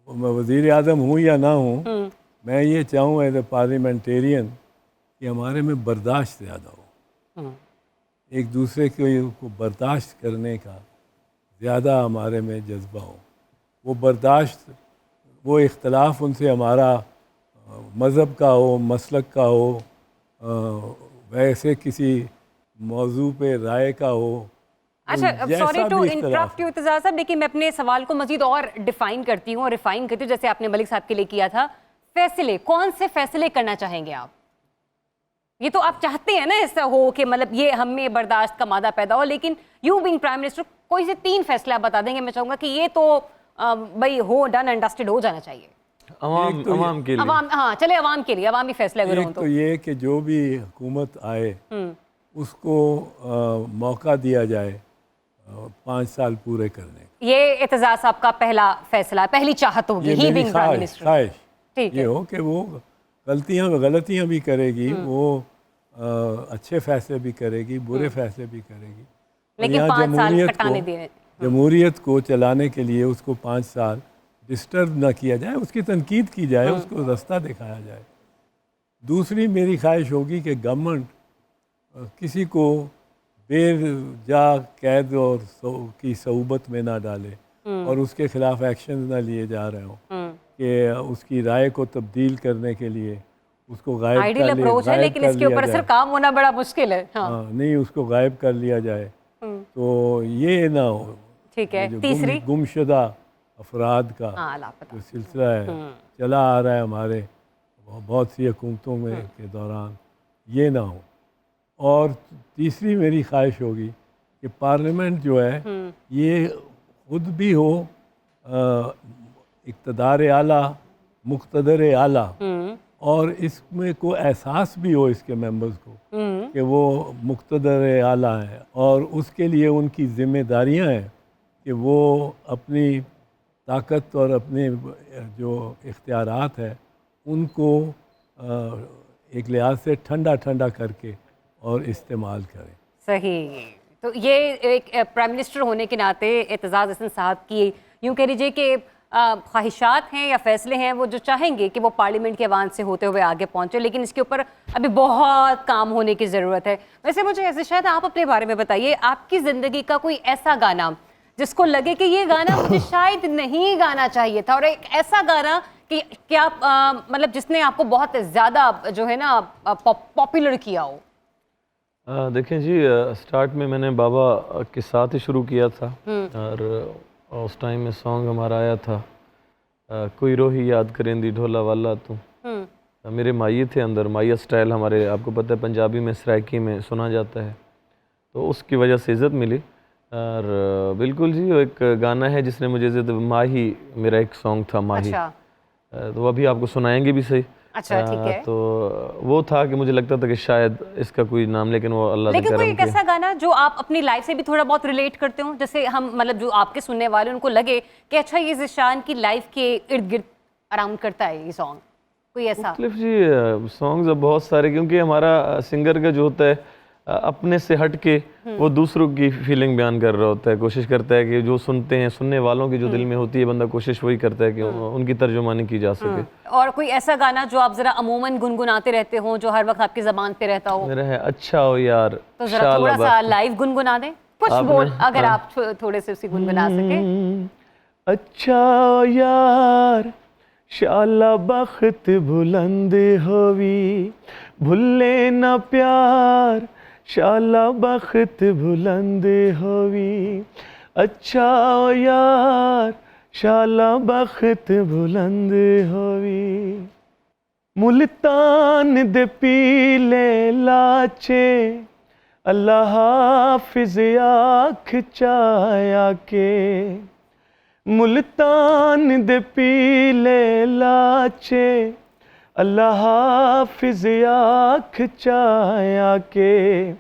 मैं वज़ीर आज़म हूँ या ना हूँ, मैं ये चाहूँ एज ए पार्लियामेंटेरियन कि हमारे में बर्दाश्त ज़्यादा हो, एक दूसरे को बर्दाश्त करने का ज़्यादा हमारे में जज्बा हो। वो बर्दाश्त, वो इख्तलाफ उनसे हमारा मज़हब का हो, मसलक का हो, वैसे किसी मौजू पे राय का हो। अच्छा, जैसा सॉरी टू भी इख्तलाफ इंटरप्ट यू इत्तेज़ार साहब, लेकिन मैं अपने सवाल को मजीद और डिफाइन करती हूँ और रिफाइन करती हूँ, जैसे आपने मलिक साहब के लिए किया था। फैसले, कौन से फैसले करना चाहेंगे आप? ये तो आप चाहते हैं ना ऐसा हो कि मतलब ये हम में बर्दाश्त का मादा पैदा हो, लेकिन यू बीइंग प्राइम मिनिस्टर कोई से 3 फैसले आप बता देंगे, मैं चाहूँगा कि ये तो भाई हो, डन एंड डस्टेड हो जाना चाहिए अवाम के लिए। अवाम, हाँ चले अवाम के लिए, अवामी फैसले अगर हों एक तो ये कि जो भी हुकूमत आए उसको मौका दिया जाए 5 साल पूरे करने का। ये इत्तेज़ार साहब का पहला फैसला, पहली चाहत होगी, ये ही मेरी बीइंग प्राइम मिनिस्टर। ख्वाहिश ठीक ये है, हो कि वो गलतियां भी करेगी, वो अच्छे फैसले भी करेगी, बुरे फैसले भी करेगी। और लेकिन यहाँ 5 साल कटाने दे। जमहूरियत को चलाने के लिए उसको 5 साल डिस्टर्ब ना किया जाए, उसकी तनकीद की जाए, उसको रास्ता दिखाया जाए। दूसरी मेरी ख्वाहिश होगी कि गवर्नमेंट किसी को बेजा कैद और की सऊबत में ना डाले और उसके खिलाफ एक्शन ना लिए जा रहे हों कि उसकी राय को तब्दील करने के लिए उसको गायब आइडियल कर अप्रोच है, गायब लेकिन कर इसके ऊपर लिया सिर्फ काम होना बड़ा मुश्किल है। हाँ, हाँ, नहीं उसको गायब कर लिया जाए तो ये ना हो। ठीक है। जो तीसरी, गुमशुदा अफराद का हाँ लापता, जो सिलसिला है चला आ रहा है हमारे बहुत सी हुकूमतों में के दौरान, ये ना हो। और तीसरी मेरी ख्वाहिश होगी कि पार्लियामेंट जो है ये खुद भी हो इक़्तिदार आला, मुक़्तदर आला, और इसमें को एहसास भी हो इसके मेंबर्स को कि वो मुक़्तदर आला है और उसके लिए उनकी ज़िम्मेदारियां हैं कि वो अपनी ताकत और अपने जो इख्तियारात है उनको एक लिहाज से ठंडा ठंडा करके और इस्तेमाल करें। सही। तो ये एक प्राइम मिनिस्टर होने के नाते एतजाज़ हसन साहब की यूँ कह लीजिए कि ख्वाहिशात हैं या फैसले हैं वो जो चाहेंगे कि वो पार्लियामेंट के ऐवान से होते हुए आगे पहुँचे, लेकिन इसके ऊपर अभी बहुत काम होने की ज़रूरत है। वैसे मुझे ऐसे, शायद आप अपने बारे में बताइए, आपकी ज़िंदगी का कोई ऐसा गाना जिसको लगे कि ये गाना मुझे शायद नहीं गाना चाहिए था, और एक ऐसा गाना कि क्या मतलब जिसने आपको बहुत ज़्यादा जो है ना पॉपुलर किया हो? देखें जी, स्टार्ट में मैंने बाबा के साथ ही शुरू किया था और उस टाइम में सॉन्ग हमारा आया था कोई रोही याद करेंदी ढोला वाला तू। मेरे माई थे अंदर, माइया स्टाइल हमारे, आपको पता है पंजाबी में सराइकी में सुना जाता है, तो उसकी वजह से इज़्ज़त मिली। और बिल्कुल जी, वो एक गाना है जिसने मुझे इज़्ज़त, माही मेरा एक सॉन्ग था माही। अच्छा, तो अभी आपको सुनाएंगे भी सही। अच्छा ठीक है। तो वो था कि मुझे लगता था कि शायद इसका कोई नाम, लेकिन वो अल्लाह लेकिन कोई करम एक ऐसा गाना जो आप अपनी लाइफ से भी थोड़ा बहुत रिलेट करते हो, जैसे हम मतलब जो आपके सुनने वाले उनको लगे कि अच्छा ये ज़िशान की लाइफ के इर्द गिर्द अराउंड करता है ये सॉन्ग, कोई ऐसा? मुख्तलिफ जी सॉन्ग्स अब बहुत सारे, क्योंकि हमारा सिंगर का जो होता है अपने से हट के वो दूसरों की फीलिंग बयान कर रहा होता है, कोशिश करता है कि जो सुनते हैं, सुनने वालों की जो दिल में होती है, बंदा कोशिश वही करता है कि उनकी तर्जुमानी की जा सके। और कोई ऐसा गाना जो आप जरा अमूमन गुनगुनाते रहते हो, जो हर वक्त आपकी ज़बान पे रहता हो? मेरा है अच्छा हो यार, तो जरा थोड़ा सा लाइव गुनगुना दें, कुछ बोल अगर आप थोड़े से उसी गुनगुना सके। अच्छा हो यार शाला बख्त बुलंद होवी, भूले ना प्यार शाला बख्त बुलंद होवी। अच्छा हो यार शाला बख्त बुलंद होवी। मुल्तान दे पीले लाचे अल्लाह हाफिज आँख चाया के। मुल्तान दे पीले लाचे अल्लाह हाफिज आँख चाया के।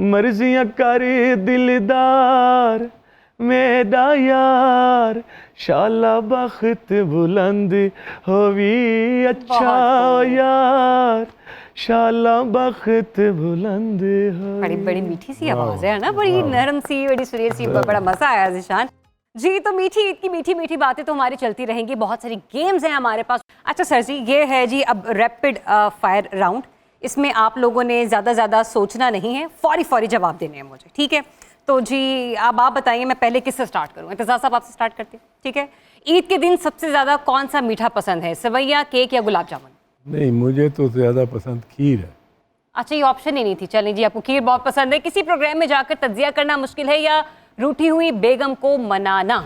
मर्जियाँ कर दिलदार मेरा यार शाला बख्त बुलंद होवी। अच्छा यार शाला बख्त बुलंद होवी। बड़ी बड़ी मीठी सी आवाज़ है ना, बड़ी नरम सी, बड़ी सुरीली सी, बड़ा मज़ा आया ज़िशान जी। तो मीठी ईद की मीठी मीठी बातें तो हमारी चलती रहेंगी, बहुत सारी गेम्स हैं हमारे पास। अच्छा सर जी, ये है जी अब रैपिड फायर राउंड, इसमें आप लोगों ने ज़्यादा सोचना नहीं है, फौरी जवाब देने हैं मुझे, ठीक है? तो जी अब आप बताइए मैं पहले किससे स्टार्ट करूँ? इत्तेज़ार साहब आपसे स्टार्ट करते हैं, ठीक है? ईद के दिन सबसे ज्यादा कौन सा मीठा पसंद है, सेवैया, केक या गुलाब जामुन? नहीं, मुझे तो ज़्यादा पसंद खीर है। अच्छा, ये ऑप्शन ही नहीं थी। चलें जी, आपको खीर बहुत पसंद है। किसी प्रोग्राम में जाकर तज्जिया करना मुश्किल है या रूठी हुई बेगम को मनाना?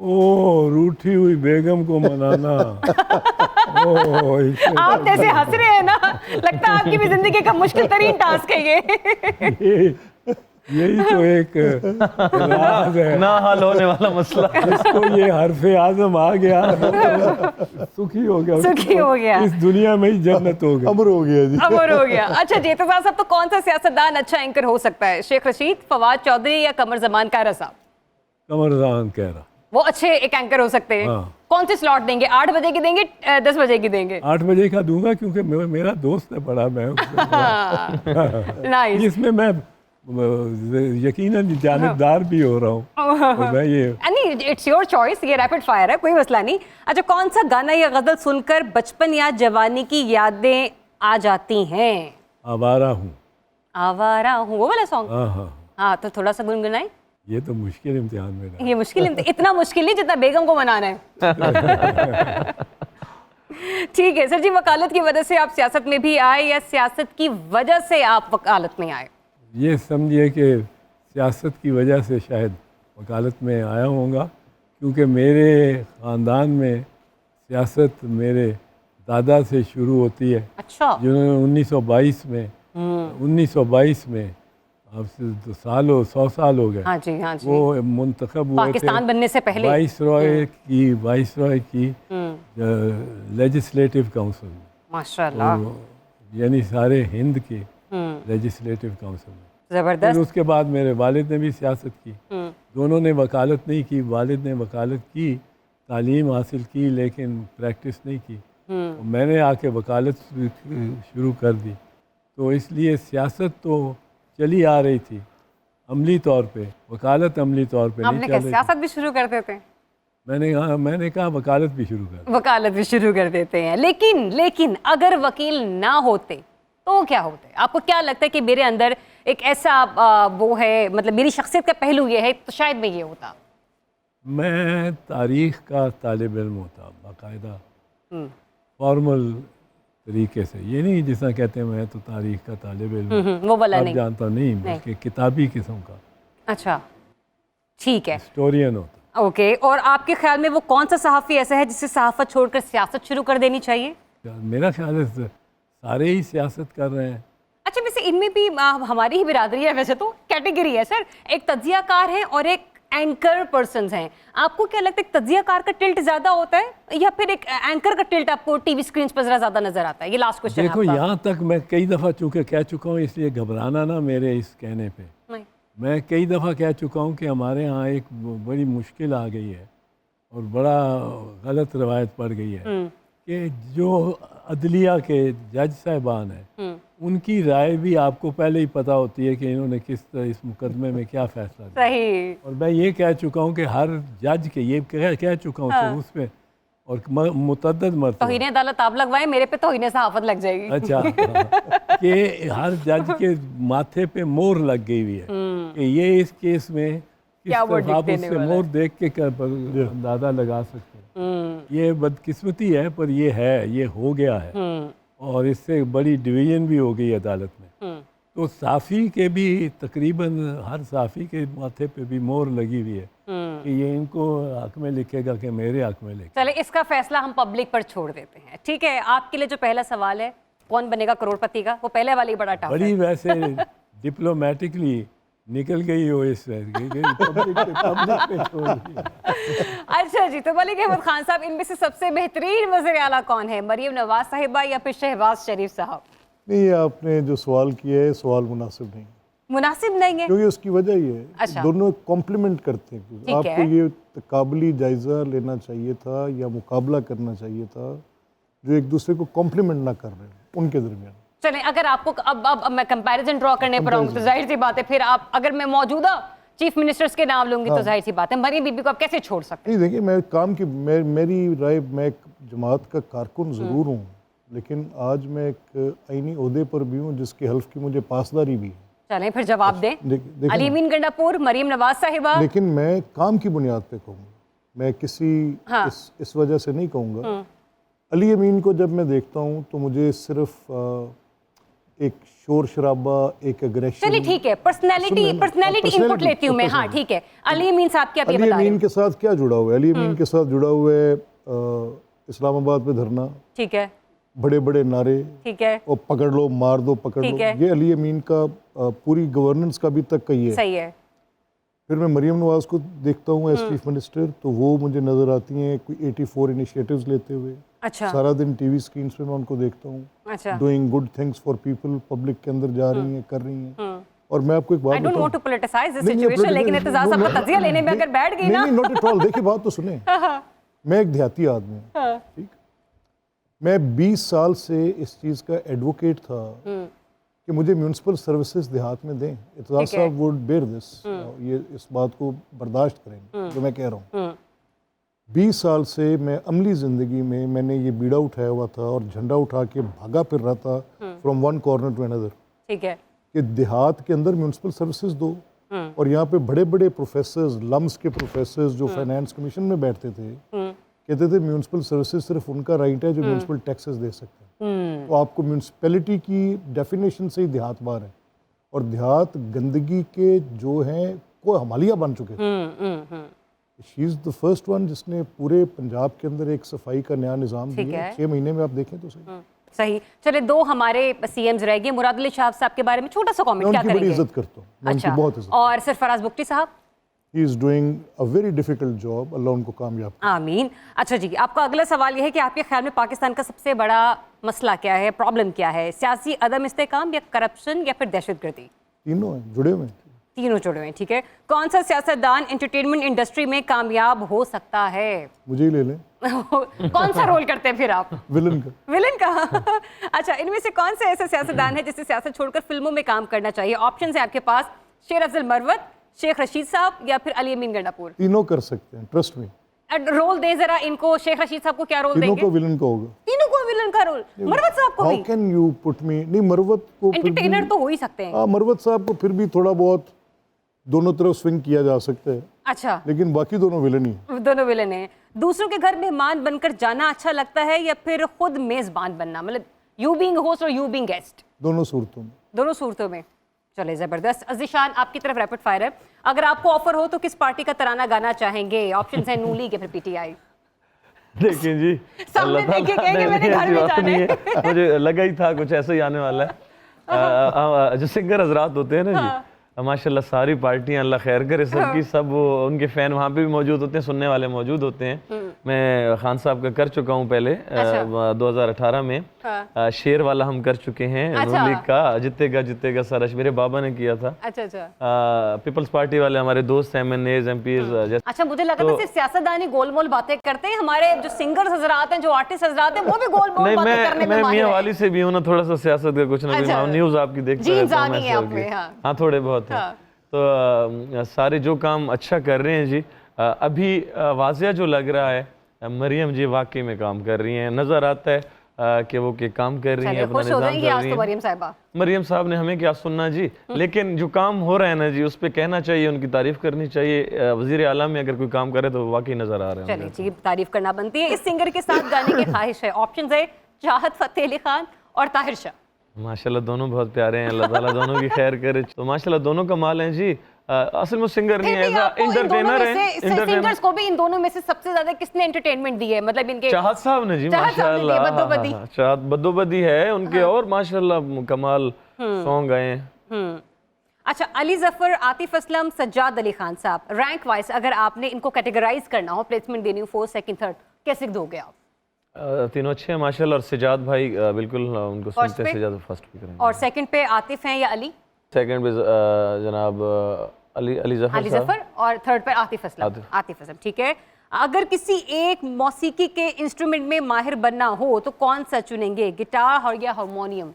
ओ, रूठी हुई बेगम को मनाना। आप जैसे हंस रहे हैं ना, लगता है आपकी भी जिंदगी का मुश्किल तरीन टास्क है ये। यही तो एक राज है ना हल होने वाला मसला। इसको ये हरफे आजम आ गया, सुखी हो गया, सुखी हो गया, इस दुनिया में ही जन्नत हो गया, अमर हो गया जी। अमर हो गया। अच्छा जी, एतजाज साहब, तो कौन सा सियासतदान अच्छा एंकर हो सकता है, शेख रशीद, फवाद चौधरी या कमर जमान कायरा साहब? कमर जमान कायरा वो अच्छे एक एंकर हो सकते हैं। हाँ। कौन सी स्लॉट देंगे, 8 बजे की देंगे, 10 बजे की देंगे? 8 बजे का दूंगा, क्योंकि मेरा दोस्त है बड़ा, मैं नाइस। इसमें मैं यकीनन जानबदार भी हो रहा हूँ, और मैं ये नहीं, इट्स योर चॉइस, ये रैपिड फायर है, कोई मसला नहीं। अच्छा, कौन सा गाना या गजल सुनकर बचपन या जवानी की यादें आ जाती हैं? आवारा हूँ। आवारा हूँ, वो वाला सॉन्ग? हाँ हाँ, हाँ, तो थोड़ा सा गुनगुनाए। ये तो मुश्किल इम्तिहान मेरा। ये मुश्किल इतना मुश्किल नहीं जितना बेगम को मनाना है। ठीक है सर जी, वकालत की वजह से आप सियासत में भी आए या सियासत की वजह से आप वकालत में आए? ये समझिए कि सियासत की वजह से शायद वकालत में आया होऊंगा, क्योंकि मेरे ख़ानदान में सियासत मेरे दादा से शुरू होती है। अच्छा। जिन्होंने 1922 में अब से तो 100 साल हो गए। हाँ जी, हाँ जी। वो मुंतखब हुए थे पाकिस्तान बनने से पहले। वाइसरॉय की लेजिस्लेटिव काउंसिल में, माशाल्लाह। यानी सारे हिंद के लेजिस्लेटिव काउंसिल में। जबरदस्त। फिर उसके बाद मेरे वालिद ने भी सियासत की। दोनों ने वकालत नहीं की, वालिद ने वकालत की, तालीम हासिल की, लेकिन प्रैक्टिस नहीं की। तो मैंने आके वकालत शुरू कर दी। तो इसलिए सियासत तो चली आ रही थी अमली तौर पे, वकालत अमली तौर पे नहीं आपने चल क्या रही थी। सियासत भी शुरू कर देते हैं? मैंने कहा वकालत भी शुरू कर। वकालत भी शुरू कर देते हैं, लेकिन अगर वकील ना होते तो क्या होते? आपको क्या लगता है कि मेरे अंदर एक ऐसा वो है, मतलब मेरी शख्सियत का पहलू ये है, तो शायद मैं ये होता? मैं तारीख़ का तालिब इल्म होता, बाकायदा फॉर्मल तरीके से। ये नहीं जिस तरह कहते हैं मैं तो तारीख़ का तालिब इल्म, वो वाला अब नहीं जानता नहीं, बल्कि किताबी किस्म का। अच्छा, ठीक है, हिस्टोरियन होता। ओके। और आपके ख्याल में वो कौन सा सहाफ़ी ऐसा है जिसे सहाफ़त छोड़कर सियासत शुरू कर देनी चाहिए? मेरा ख्याल है सारे ही सियासत कर रहे हैं। अच्छा, वैसे इनमें भी हमारी ही बिरादरी है, वैसे तो कैटेगरी है सर, एक तज्जियाकार है और एक एंकर पर्सन्स हैं। आपको क्या लगता है तज्जियाकार का टिल्ट ज्यादा होता है या फिर एक एंकर का टिल्ट आपको टीवी स्क्रीन पर जरा ज्यादा नजर आता है? ये लास्ट क्वेश्चन देखो, यहाँ तक मैं कई दफ़ा चूँकि कह चुका हूँ, इसलिए घबराना ना मेरे इस कहने पे। नहीं। मैं कई दफ़ा कह चुका हूँ कि हमारे यहाँ एक बड़ी मुश्किल आ गई है और बड़ा गलत रवायत पड़ गई है कि जो अदलिया के जज साहिबान हैं उनकी राय भी आपको पहले ही पता होती है कि इन्होंने किस इस मुकदमे में क्या फैसला दिया। सही। और मैं ये कह चुका हूँ कि हर जज के ये कह चुका हूँ हाँ। उसमें, और मुतअद्दिद मरतबा। तौहीन अदालत आप लगवाए, मेरे पे तौहीन सहाफत लग जाएगी। अच्छा कि हर जज के माथे पे मोहर लग गई हुई है कि ये इस केस में किस क्या तरफ आप verdict देने उससे वाला मोहर देख के अंदाजा लगा सकते हैं। ये बदकिस्मती है, पर ये है, ये हो गया है, और इससे बड़ी डिवीजन भी हो गई अदालत में। तो साफ़ी के भी तकरीबन हर साफ़ी के माथे पे भी मोहर लगी हुई है कि ये इनको हक में लिखेगा कि मेरे हक में लिखे। चले, इसका फैसला हम पब्लिक पर छोड़ देते हैं, ठीक है? आपके लिए जो पहला सवाल है, कौन बनेगा करोड़पति का, वो पहले वाली बड़ा टफ है। बड़ी वैसे डिप्लोमेटिकली निकल गई हो इस पब्लिक पे छोड़ दी। अच्छा जी, तो मलिक अहमद खान साहब, इनमें से सबसे बेहतरीन वज़ीर आला कौन है, मरियम नवाज साहिबा या फिर शहबाज शरीफ साहब? नहीं, आपने जो सवाल किया है सवाल मुनासिब नहीं, मुनासिब नहीं है? क्योंकि उसकी वजह ये है अच्छा। दोनों कॉम्प्लीमेंट करते हैं। ठीक आपको है। ये तकाबली जायज़ा लेना चाहिए था या मुकाबला करना चाहिए था, जो एक दूसरे को कॉम्प्लीमेंट ना कर रहे हैं उनके दरमियान। चलें, अगर आपको अब मैं कंपैरिजन ड्रॉ करने पर आऊँ तो जाहिर सी बात है, फिर आप अगर मैं मौजूदा चीफ मिनिस्टर्स के नाम लूंगी तो जाहिर सी बात है मरियम बीबी को आप कैसे छोड़ सकते हैं? नहीं, देखिए, मैं काम की मेरी राय, मैं एक जमात का कारकुन ज़रूर हूँ, लेकिन आज मैं एक आईनी ओहदे पर भी हूँ जिसके हल्फ की मुझे पासदारी भी है। चलें, फिर जवाब दें। देखिए, अली अमीन गंडापुर, मरियम नवाज साहिबा। लेकिन मैं काम की बुनियाद पे कहूँगा मैं किसी हाँ। इस वजह से नहीं कहूँगा। अली अमीन को जब मैं देखता हूँ तो मुझे सिर्फ एक शोर शराबा, एक एग्रेशन। चलिए ठीक है, पर्सनैलिटी इनपुट लेती हूँ मैं। हाँ ठीक है, अली अमीन साहब की आप ये अली बता रहे अमीन हैं। के साथ क्या जुड़ा हुआ है? अली अमीन के साथ जुड़ा हुआ है इस्लामाबाद पे धरना, ठीक है, बड़े बड़े नारे, ठीक है, और पकड़ लो मार दो पकड़ ठीक लो। है। ये अली अमीन का पूरी गवर्नेंस का भी तक कही है। सही है। फिर मैं मरीम नवाज को देखता हूँ एज चीफ मिनिस्टर, तो वो मुझे नज़र आती हैं कोई 84 इनिशिएटिव्स लेते हुए। अच्छा सारा दिन टीवी स्क्रीन पे मैं उनको देखता हूँ, अच्छा। Doing good things for people, public के अंदर जा रही हैं, कर रही हैं। और मैं आपको एक बात आई डोंट वांट टू बताऊं, पॉलिटिसाइज दिस नहीं, नहीं, सिचुएशन, लेकिन नहीं, इत्तेज़ाज़ नहीं, साहब को तजिया लेने में अगर बैठ गई ना। नहीं, नॉट एट ऑल। देखिए बात तो सुने, मैं एक देहाती आदमी हूँ, हाँ। ठीक। मैं 20 साल से इस चीज़ का एडवोकेट था कि मुझे म्यूनसिपल सर्विसेज देहात में दें। इत्तेज़ाज़ ठीक है। साहब वुड बेयर दिस, ये इस बात को बर्दाश्त करेंगे जो मैं कह रहा हूँ। 20 साल से मैं अमली ज़िंदगी में मैंने ये बीड़ा उठाया हुआ था और झंडा उठा के भागा फिर रहा था from one corner to another, ठीक है, कि देहात के अंदर म्यूनसिपल सर्विसेज दो। और यहाँ पे बड़े बड़े प्रोफेसर्स, लम्स के प्रोफेसर्स जो फाइनेंस कमीशन में बैठते थे, कहते थे म्यूनसिपल सर्विसेज सिर्फ उनका राइट है जो म्यूनसिपल टैक्सेस दे सकते हैं। तो आपको म्यूनसिपैलिटी की डेफिनेशन से ही देहात बाहर है, और देहात गंदगी के जो हैं को हमालिया बन चुके थे। She is the first one जिसने पूरे पंजाब के अंदर एक सफाई का नया निज़ाम ठीक दिया। है। 6 महीने में आप देखें तो सही। सही। चले, 2 हमारे सीएम्स रह गए। मुराद अली शाह साहब के बारे में छोटा सा मैं कमेंट क्या उनकी बड़ी करेंगे? इज्जत करता हूँ, मैं अच्छा, उनकी बहुत इज्जत। और सरफराज बुख्ती साहब? He is doing a very difficult job, Allah उनको कामयाब करे। आमीन। अच्छा जी, आपका अगला सवाल यह है कि आपके ख्याल में पाकिस्तान का सबसे बड़ा मसला क्या है, प्रॉब्लम क्या है? सियासी अदम इस्तेकाम, या करप्शन, या फिर दहशतगर्दी? तीनों हैं, जुड़े हुए हैं। तीनों जुड़े हुए हैं, ठीक है। कौन सा सियासतदान एंटरटेनमेंट इंडस्ट्री में कामयाब हो सकता है? मुझे ही ले लें, कौन सा रोल करते हैं फिर आप? विलन का। विलन का? अच्छा, इनमें से कौन से ऐसे सियासतदान है जिसे सियासत छोड़कर फिल्मों में काम करना चाहिए? ऑप्शन है आपके पास, शेर अफजल मरवत, शेख रशीद साहब, या फिर अली अमीन गंडापुर। तीनों कर सकते हैं, ट्रस्ट में। रोल दे जरा इनको। शेख रशीद साहब को क्या रोल तीनों देंगे? को विलन का होगा। तीनों को विलन का रोल? मरवत साहब को हाउ भी? Can you put me? नहीं, मरवत को फिर भी- एंटरटेनर तो हो ही सकते हैं। हाँ, मरवत साहब को फिर भी थोड़ा बहुत दोनों तरफ स्विंग किया जा सकता है, अच्छा, लेकिन बाकी दोनों विलन ही। दोनों विलन हैं। दूसरों के घर मेहमान बनकर जाना अच्छा लगता है, या फिर खुद मेजबान बनना, मतलब यू बीइंग होस्ट और यू बीइंग गेस्ट? दोनों सूरतों में। दोनों सूरतों में। चले, जबरदस्त। अज़ीशान, आपकी तरफ रैपिड फायर है। अगर आपको ऑफर हो तो किस पार्टी का तराना गाना चाहेंगे? ऑप्शन है नून लीग या फिर पीटीआई। देखिए जी, सामने अल्लाह ताला- देखिए, कहेंगे नहीं, मैंने नहीं, घर ऐसी में बात जाना नहीं है। है। मुझे लगा ही था कुछ ऐसा ही आने वाला है। जो सिंगर हजरात होते हैं ना जी, माशाल्लाह सारी पार्टियां, अल्लाह खैर करे सबकी, सब वो उनके फैन वहाँ पे भी मौजूद होते हैं, सुनने वाले मौजूद होते हैं। मैं खान साहब का कर चुका हूँ पहले, 2018 में। शेर वाला हम कर चुके हैं, नून लीग का जीतेगा जीतेगा सारा, मेरे बाबा ने किया था। अच्छा अच्छा। पीपल्स पार्टी वाले हमारे दोस्त MNAs MPs। अच्छा, मुझे लगा था सिर्फ सियासतदानी गोलमोल बातें करते हैं। हमारे जो सिंगर्स हजरात हैं, जो आर्टिस्ट हजरात हैं, वो भी गोलमोल नहीं, बातें करने में मैं माहिर मियाँ हैं। वाली से भी हूँ ना, थोड़ा सा सियासत का कुछ ना कुछ अच्छा। न्यूज़ आपकी देखते जीन्स रहता हूँ आ मैं गई हैं सब आप में, की। हाँ। हाँ, थोड़े बहुत हैं। तो सारे जो काम अच्छा कर रहे हैं जी, अभी वाजिया जो लग रहा है, मरियम जी वाकई में काम कर रही हैं, नज़र आता है कि वो के काम कर रही हैं, अपना खुश हो निज़ाम जाएंगी कर आज रही तो हैं। मरियम साहिबा। मरियम साहब ने हमें क्या सुनना जी, लेकिन जो काम हो रहा है ना जी, उस पर कहना चाहिए, उनकी तारीफ करनी चाहिए। वज़ीर आला में अगर कोई काम करे तो वाकई नज़र आ रहे हैं। चलिए जी, तारीफ करना बनती है। इस सिंगर के साथ गाने की ख्वाहिश है। ऑप्शन है चाहत फतेह अली खान और ताहिर शाह। माशाल्लाह दोनों बहुत प्यारे हैं, अल्लाह ताला दोनों की खैर करे। तो माशाल्लाह दोनों कमाल हैं जी। असल में सिंगर नहीं है, एंटरटेनर है। सिंगर्स को भी इन दोनों में से सबसे ज्यादा किसने एंटरटेनमेंट दी है? मतलब इनके चाहत साहब ने जी, चाहत साहब ने दी है, माशाल्लाह। बदोबदी। चाहत बदोबदी है उनके, और माशाल्लाह कमाल सॉन्ग गए हैं। अच्छा, अली जफर, आतिफ असलम, सज्जाद अली खान साहब, रैंक वाइज अगर आपने इनको कैटेगराइज करना हो, प्लेसमेंट देनी हो, फर्स्ट सेकंड थर्ड, कैसे दोगे आप? तीनों अच्छे हैं माशाल्लाह। और सज्जाद भाई बिल्कुल उनको सुनते हैं, सज्जाद फर्स्ट पे करेंगे। और सेकंड पे आतिफ हैं या अली? सेकंड पे जनाब अली जफर, और थर्ड पे आतिफ असलम। आतिफ असलम, ठीक है। अगर किसी एक मौसीकी के इंस्ट्रूमेंट में माहिर बनना हो तो कौन सा चुनेंगे, गिटार और या हारमोनियम?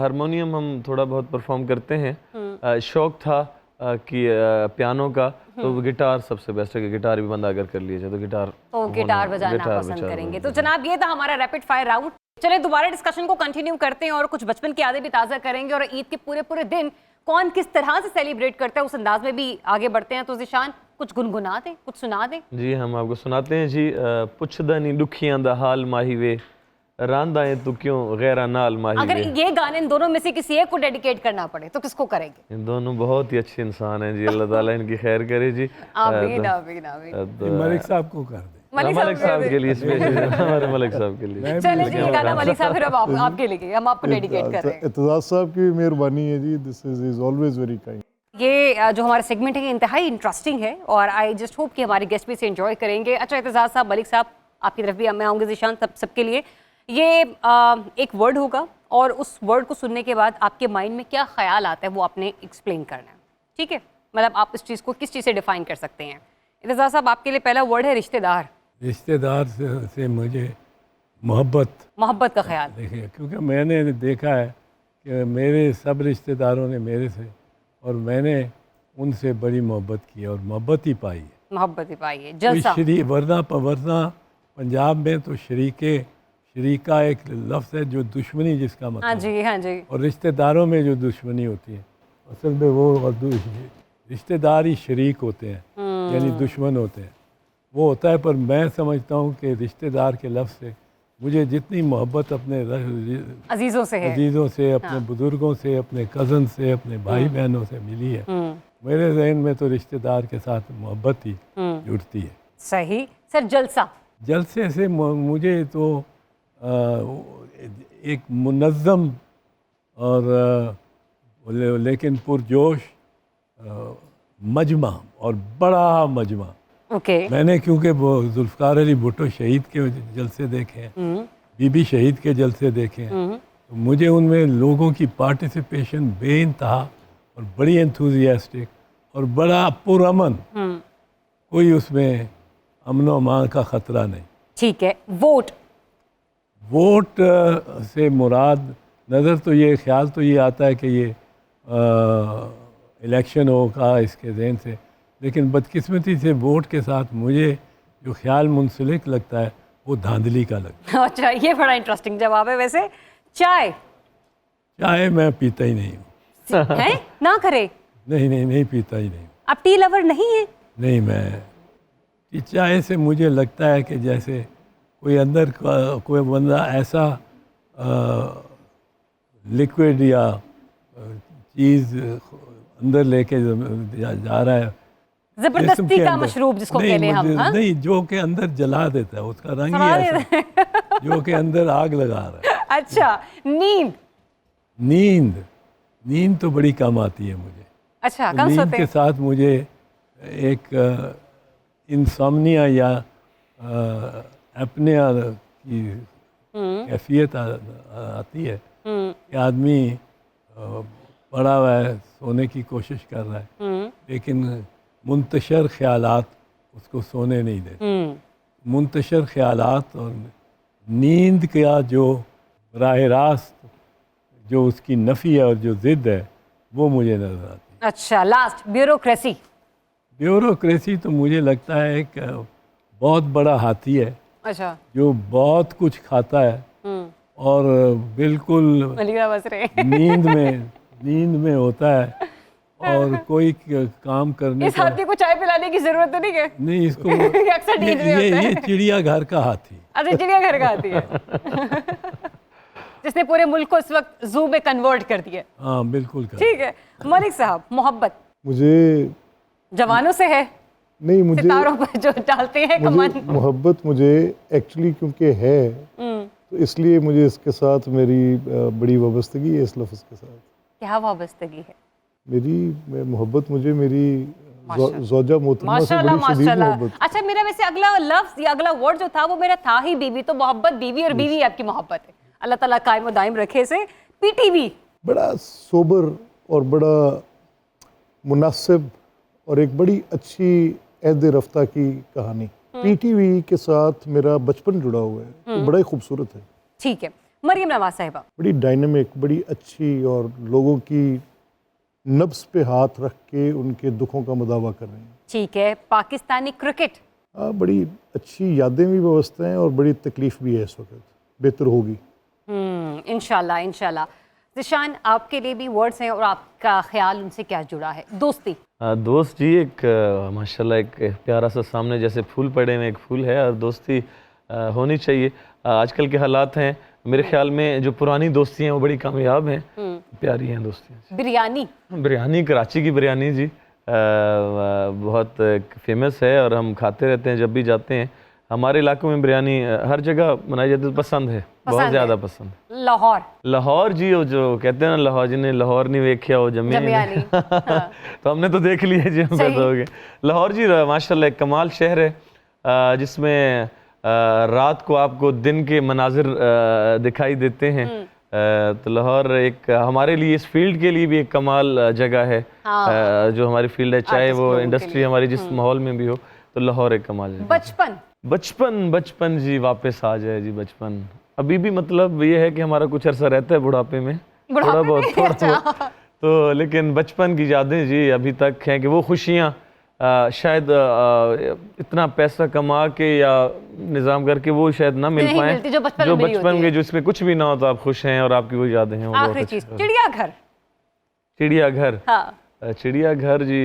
हारमोनियम हम थोड़ा बहुत परफॉर्म करते हैं। शौक था कि पियानो का, तो गिटार सबसे बेस्ट है कि गिटार भी बंदा अगर कर लिया जाए तो गिटार बजाना पसंद करेंगे। तो जनाब, ये था हमारा रैपिड फायर राउंड। चले दोबारा डिस्कशन को कंटिन्यू करते हैं और कुछ बचपन की यादें भी ताज़ा करेंगे, और ईद के पूरे दिन कौन किस तरह से सेलिब्रेट करता है उस अंदाज में भी आगे बढ़ते हैं। तो ज़िशान, कुछ गुनगुना दें, कुछ सुना दें। जी हम आपको सुनाते हैं जी। पुछदा नहीं दुखियां दा हाल माही वे, रांदा है तू क्यों गैरा नाल माही अगर वे। ये गाने इन दोनों में से किसी एक को डेडिकेट करना पड़े तो किसको करेंगे? इन दोनों बहुत ही अच्छे इंसान हैं जी, अल्लाह ताला इनकी खैर करे जी। आमीन आमीन आमीन। ये मलिक साहब को कर दें। मलिक साहब के लिए स्पेशल, हमारे मलिक साहब के लिए। चलिए जी, ये गाना मलिक साहब फिर अब आपके लिए, हम आपको डेडिकेट कर रहे हैं। एतजाज साहब की मेहरबानी है जी, this is always very kind. ये जो हमारा सेगमेंट है ये इंतहाई इंटरेस्टिंग है और आई जस्ट होप कि हमारे गेस्ट भी इसे एंजॉय करेंगे। अच्छा एतजाज साहब, मलिक साहब, आपकी तरफ भी मैं आऊँगी, ज़ीशान, सबके लिए ये एक वर्ड होगा और उस वर्ड को सुनने के बाद आपके माइंड में क्या ख्याल आता है वो आपने एक्सप्लेन करना है, ठीक है? मतलब आप इस चीज़ को किस चीज़ से डिफाइन कर सकते हैं। एतजाज साहब, आपके लिए पहला वर्ड है रिश्तेदार। रिश्तेदार से मुझे मोहब्बत का ख्याल। देखिए, क्योंकि मैंने देखा है कि मेरे सब रिश्तेदारों ने मेरे से और मैंने उनसे बड़ी मोहब्बत की है और मोहब्बत ही पाई है। मोहब्बत ही पाई है, कोई जलसा। वरना पंजाब में तो शरीका एक लफ्ज़ है जो दुश्मनी जिसका मतलब हाँ जी, हाँ जी। और रिश्तेदारों में जो दुश्मनी होती है असल में वो रिश्तेदार ही शरीक होते हैं, यानी दुश्मन होते हैं, वो होता है। पर मैं समझता हूँ कि रिश्तेदार के लफ्ज़ से मुझे जितनी मोहब्बत अपने अजीज़ों से है, अजीज़ों से, अपने बुज़ुर्गों से, अपने कज़न से, अपने भाई बहनों से मिली है, मेरे जहन में तो रिश्तेदार के साथ मोहब्बत ही जुड़ती है। सही। सर, जलसा। जलसे से मुझे तो एक मुनज़्ज़म और लेकिन पुरजोश मजमा और बड़ा मजमा। ओके। मैंने क्योंकि वो जुल्फ़कार अली भुट्टो शहीद के जलसे देखे हैं, बीबी शहीद के जलसे देखे हैं, तो मुझे उनमें लोगों की पार्टिसिपेशन बेइंतहा और बड़ी एंथुजियास्टिक और बड़ा पुरअमन, कोई उसमें अमन व अमान का ख़तरा नहीं। ठीक है। वोट से मुराद नज़र तो ये ख्याल तो ये आता है कि ये इलेक्शन होगा इसके जहन से, लेकिन बदकिस्मती से वोट के साथ मुझे जो ख्याल मुंसलिक लगता है वो धांधली का लगता है। अच्छा, ये बड़ा इंटरेस्टिंग जवाब है। वैसे चाय मैं पीता ही नहीं हूँ। हैं? ना करे? नहीं पीता ही नहीं। आप टी लवर नहीं है? नहीं, मैं चाय से मुझे लगता है कि जैसे कोई अंदर कोई बंदा ऐसा लिक्विड या चीज़ अंदर लेके जा रहा है, जबरदस्ती का मशरूब जिसको कहते हैं हम। नहीं, जो के अंदर जला देता है, उसका रंग ही ऐसा जो के अंदर आग लगा रहा है। अच्छा। नींद तो बड़ी कम आती है मुझे। अच्छा, तो कम सोते हैं? नींद के साथ मुझे एक इंसोम्निया या एपनिया की कैफियत आती है कि आदमी पड़ा हुआ है, सोने की कोशिश कर रहा है, लेकिन मुंतशर ख्यालात उसको सोने नहीं देते। मुंतशर ख्यालात और नींद का जो राह रास्त जो उसकी नफ़ी है और जो ज़िद है वो मुझे नज़र आती है। अच्छा, लास्ट ब्यूरोक्रेसी तो मुझे लगता है एक बहुत बड़ा हाथी है। अच्छा। जो बहुत कुछ खाता है और बिल्कुल नींद में होता है और कोई काम करने इस हाथी को चाय पिलाने की जरूरत तो नहीं है? नहीं, इसको अक्सर नींद में होता है। ये चिड़ियाघर का हाथी। अच्छा, चिड़ियाघर का हाथी है जिसने पूरे मुल्क को इस वक्त जू में कन्वर्ट कर दिया। हाँ, बिल्कुल। ठीक है। मलिक साहब, मोहब्बत मुझे जवानों से है? नहीं, मुझे सितारों पर जो डालते हैं कमान। मोहब्बत मुझे एक्चुअली क्योंकि है तो इसलिए मुझे इसके साथ मेरी बड़ी वाबस्तगी है इस लफ्ज़ के साथ। क्या वाबस्तगी है? मेरी मोहब्बत मुझे मेरी ज़ौजा मोहतरमा से बड़ी शदीद मोहब्बत। अच्छा, मेरा वैसे अगला लफ्ज़ या अगला वर्ड जो था वो मेरा था ही बीवी, तो मोहब्बत बीवी और बीवी आपकी मोहब्बत है। अल्लाह ताला कायम व दायम रखे इसे। पीटीवी बड़ा सोबर और बड़ा मुनासिब और एक बड़ी अच्छी अहद रफ्ता की कहानी। पीटीवी के साथ मेरा बचपन जुड़ा हुआ है, तो बड़ा ही खूबसूरत है। ठीक है। मरियम नवाज साहिबा, बड़ी डायनेमिक, बड़ी अच्छी और लोगों की नब्स पे हाथ रख के उनके दुखों का मुदावा कर रही हैं। ठीक है। पाकिस्तानी क्रिकेट, बड़ी अच्छी यादें भी व्यवस्था हैं और बड़ी तकलीफ भी है इस वक्त, बेहतर होगी। इंशाल्लाह इंशाल्लाह। ज़िशान, आपके लिए भी वर्ड्स हैं और आपका ख्याल उनसे क्या जुड़ा है? दोस्ती। दोस्त जी एक माशाल्लाह एक प्यारा सा सामने जैसे फूल पड़े हुए एक फूल है, और दोस्ती होनी चाहिए। आजकल के हालात हैं, मेरे ख्याल में जो पुरानी दोस्ती हैं वो बड़ी कामयाब हैं, प्यारी हैं दोस्तियाँ। बिरयानी। बिरयानी, कराची की बिरयानी जी बहुत फेमस है और हम खाते रहते हैं जब भी जाते हैं। हमारे इलाकों में बिरयानी हर जगह बनाई जाती है, पसंद है, बहुत ज़्यादा पसंद। लाहौर। लाहौर जी, वो जो कहते हैं ना, लाहौर जिन्हें लाहौर नहीं वेख्या वो जमिया नहीं। हाँ। तो हमने तो देख लिया जी, हम पैदा हो गए। लाहौर जी माशाल्लाह एक कमाल शहर है, जिसमें रात को आपको दिन के मनाजिर दिखाई देते हैं। तो लाहौर एक हमारे लिए, इस फील्ड के लिए भी एक कमाल जगह है। हाँ। जो हमारी फील्ड है, चाहे वो इंडस्ट्री हमारी जिस माहौल में भी हो, तो लाहौर एक कमाल जगह। बचपन जी वापस आ जाए जी, बचपन अभी भी मतलब ये है कि हमारा कुछ अरसा रहता है बुढ़ापे में, थोड़ा बहुत। तो लेकिन बचपन की यादें जी अभी तक हैं कि वो खुशियाँ शायद इतना पैसा कमा के या निज़ाम करके वो शायद ना मिल पाए जो बचपन के, जो इसमें कुछ भी ना हो तो आप खुश हैं और आपकी वो यादें हैं। आखिरी चीज, चिड़ियाघर। चिड़ियाघर जी,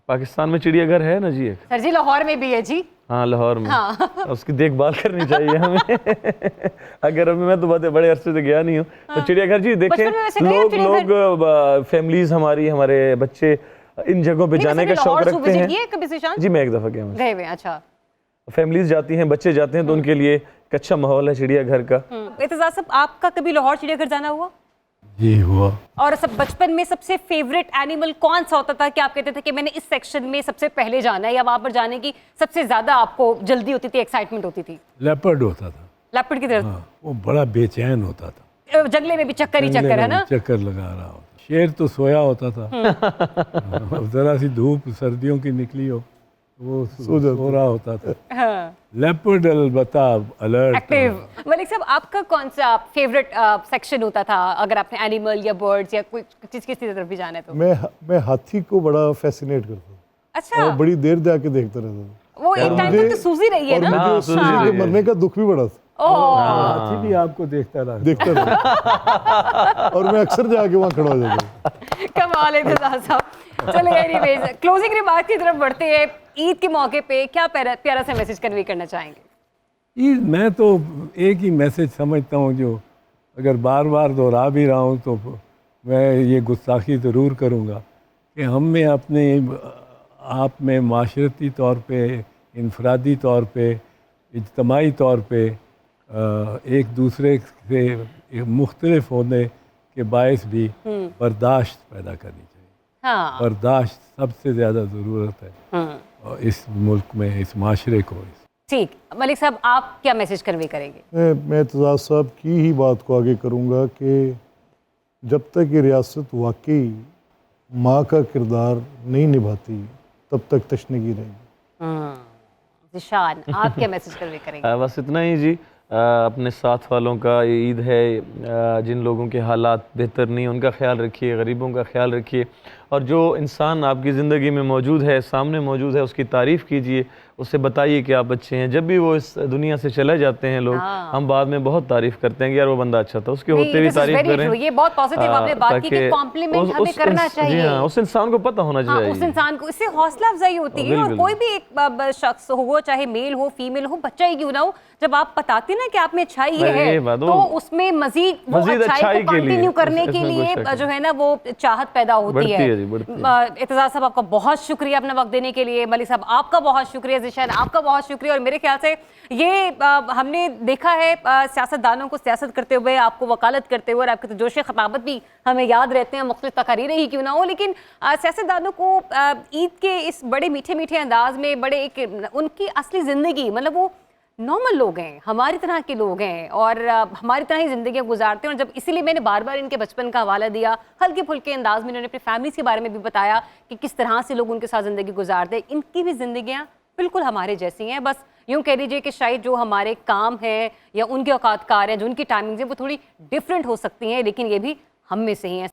पाकिस्तान में चिड़ियाघर है ना जी एक? सर जी लाहौर में भी है जी। हाँ, लाहौर में। हाँ। उसकी देखभाल करनी चाहिए हमें। अगर अभी मैं तो बड़े अरसे से गया नहीं हूँ। हाँ। तो चिड़ियाघर जी देखें, लोग फैमिलीज हमारे बच्चे इन जगहों पे जाने का शौक रखते हैं। जी मैं एक दफा गया हूँ। अच्छा। फैमिलीज जाती हैं, बच्चे जाते हैं, तो उनके लिए एक अच्छा माहौल है चिड़ियाघर का। एतजाज साहब, आपका कभी लाहौर चिड़ियाघर जाना हुआ? जी हुआ। और सब बचपन में सबसे फेवरेट एनिमल कौन सा होता था कि आप कहते थे कि मैंने इस सेक्शन में सबसे पहले जाना है, या वहां पर जाने की सबसे ज्यादा आपको जल्दी होती थी, एक्साइटमेंट होती थी? लेपर्ड होता था। लेपर्ड की तरह? हाँ, वो बड़ा बेचैन होता था। जंगले में भी चक्कर ही चक्कर है ना, चक्कर लगा रहा होता। शेर तो सोया होता था, जरा सी धूप सर्दियों की निकली हो वो सो रहा होता था। हाँ। लेपर्ड अलबत्ता अलर्ट, एक्टिव। मलिक साहब, आपका कौन सा फेवरेट सेक्शन होता था अगर आपने एनिमल या बर्ड्स या कोई चीज किसी तरफ भी जाना है तो? मैं हाथी को बड़ा फैसिनेट करता था। अच्छा। और बड़ी देर जाके देखता रहता था। वो एक टाइम तक तो सूजी रही है ना। और मुझे मरने का दुख भी बड़ा था। हाथी भी आपको देखता रहा। और मैं अक्सर जाके वहाँ खड़ा हो जाता। कमाल है साहब। चलिए एनीवेज, क्लोजिंग रिमार्क की तरफ बढ़ते हैं। ईद के मौके पे क्या प्यारा सा मैसेज कन्वे करना चाहेंगे? ईद, मैं तो एक ही मैसेज समझता हूँ, जो अगर बार बार दोहरा भी रहा हूँ तो मैं ये गुस्ताखी ज़रूर करूँगा कि हम में अपने आप में माशरती तौर पे, इनफरादी तौर पे, इज्तमाही तौर पे एक दूसरे से मुख्तलिफ होने के बायस भी बर्दाश्त पैदा करनी चाहिए। हाँ। बर्दाश्त सबसे ज़्यादा ज़रूरत है और इस मुल्क में, इस माशरे को। ठीक, मलिक साहब आप क्या मैसेज कन्वे करेंगे? मैं एतजाज साहब की ही बात को आगे करूँगा कि जब तक ये रियासत वाकई माँ का किरदार नहीं निभाती तब तक तशनगी रहेगी। ज़िशान, आप क्या मैसेज कन्वे करेंगे? बस इतना ही जी, अपने साथ वालों का ये ईद है, जिन लोगों के हालात बेहतर नहीं उनका ख्याल रखिए, गरीबों का ख्याल रखिए, और जो इंसान आपकी ज़िंदगी में मौजूद है, सामने मौजूद है, उसकी तारीफ़ कीजिए, उससे बताइए कि आप अच्छे हैं। जब भी वो इस दुनिया से चले जाते हैं लोग, हम बाद में बहुत तारीफ़ करते हैं कि यार वो बंदा अच्छा था, उसके होते भी तारीफ़ करें। ये बहुत पॉजिटिव आपने बात की कि कॉम्प्लीमेंट हमें करना चाहिए। हाँ, उस इंसान को पता होना चाहिए। उस इंसान को, इससे हौसला अफजाई होती है। और कोई भी एक शख्स हो, चाहे मेल हो, फीमेल हो, बच्चा ही क्यों ना हो, जब आप बताते ना कि आप में अच्छाई है तो उसमें मजीद अच्छाई को कंटिन्यू करने के लिए जो है ना वो चाहत पैदा होती है। एतजाज साहब आपका बहुत शुक्रिया अपना वक्त देने के लिए। मलिक साहब आपका बहुत शुक्रिया। ज़िशान आपका बहुत शुक्रिया। और मेरे ख्याल से ये हमने देखा है सियासतदानों को सियासत करते हुए, आपको वकालत करते हुए, और आपके तो जोश खताबत भी हमें याद रहते हैं, मुख्तलिफ तकारीरें ही क्यों ना हो, लेकिन सियासतदानों को ईद के इस बड़े मीठे मीठे अंदाज में, बड़े एक उनकी असली ज़िंदगी, मतलब वो नॉर्मल लोग हैं, हमारी तरह के लोग हैं और हमारी तरह ही ज़िंदगियाँ गुजारते हैं। और जब इसीलिए मैंने बार बार इनके बचपन का हवाला दिया, हल्के फुल्के अंदाज में इन्होंने अपनी फैमिलीज़ के बारे में भी बताया कि किस तरह से लोग उनके साथ ज़िंदगी गुजारते हैं। इनकी भी ज़िंदगियाँ बिल्कुल हमारे जैसी हैं। बस यूँ कह लीजिए कि शायद जो हमारे काम हैं या उनके औकात कार हैं, जो उनकी टाइमिंग्स हैं, वो थोड़ी डिफरेंट हो सकती हैं, लेकिन ये भी हम में से ही हैं।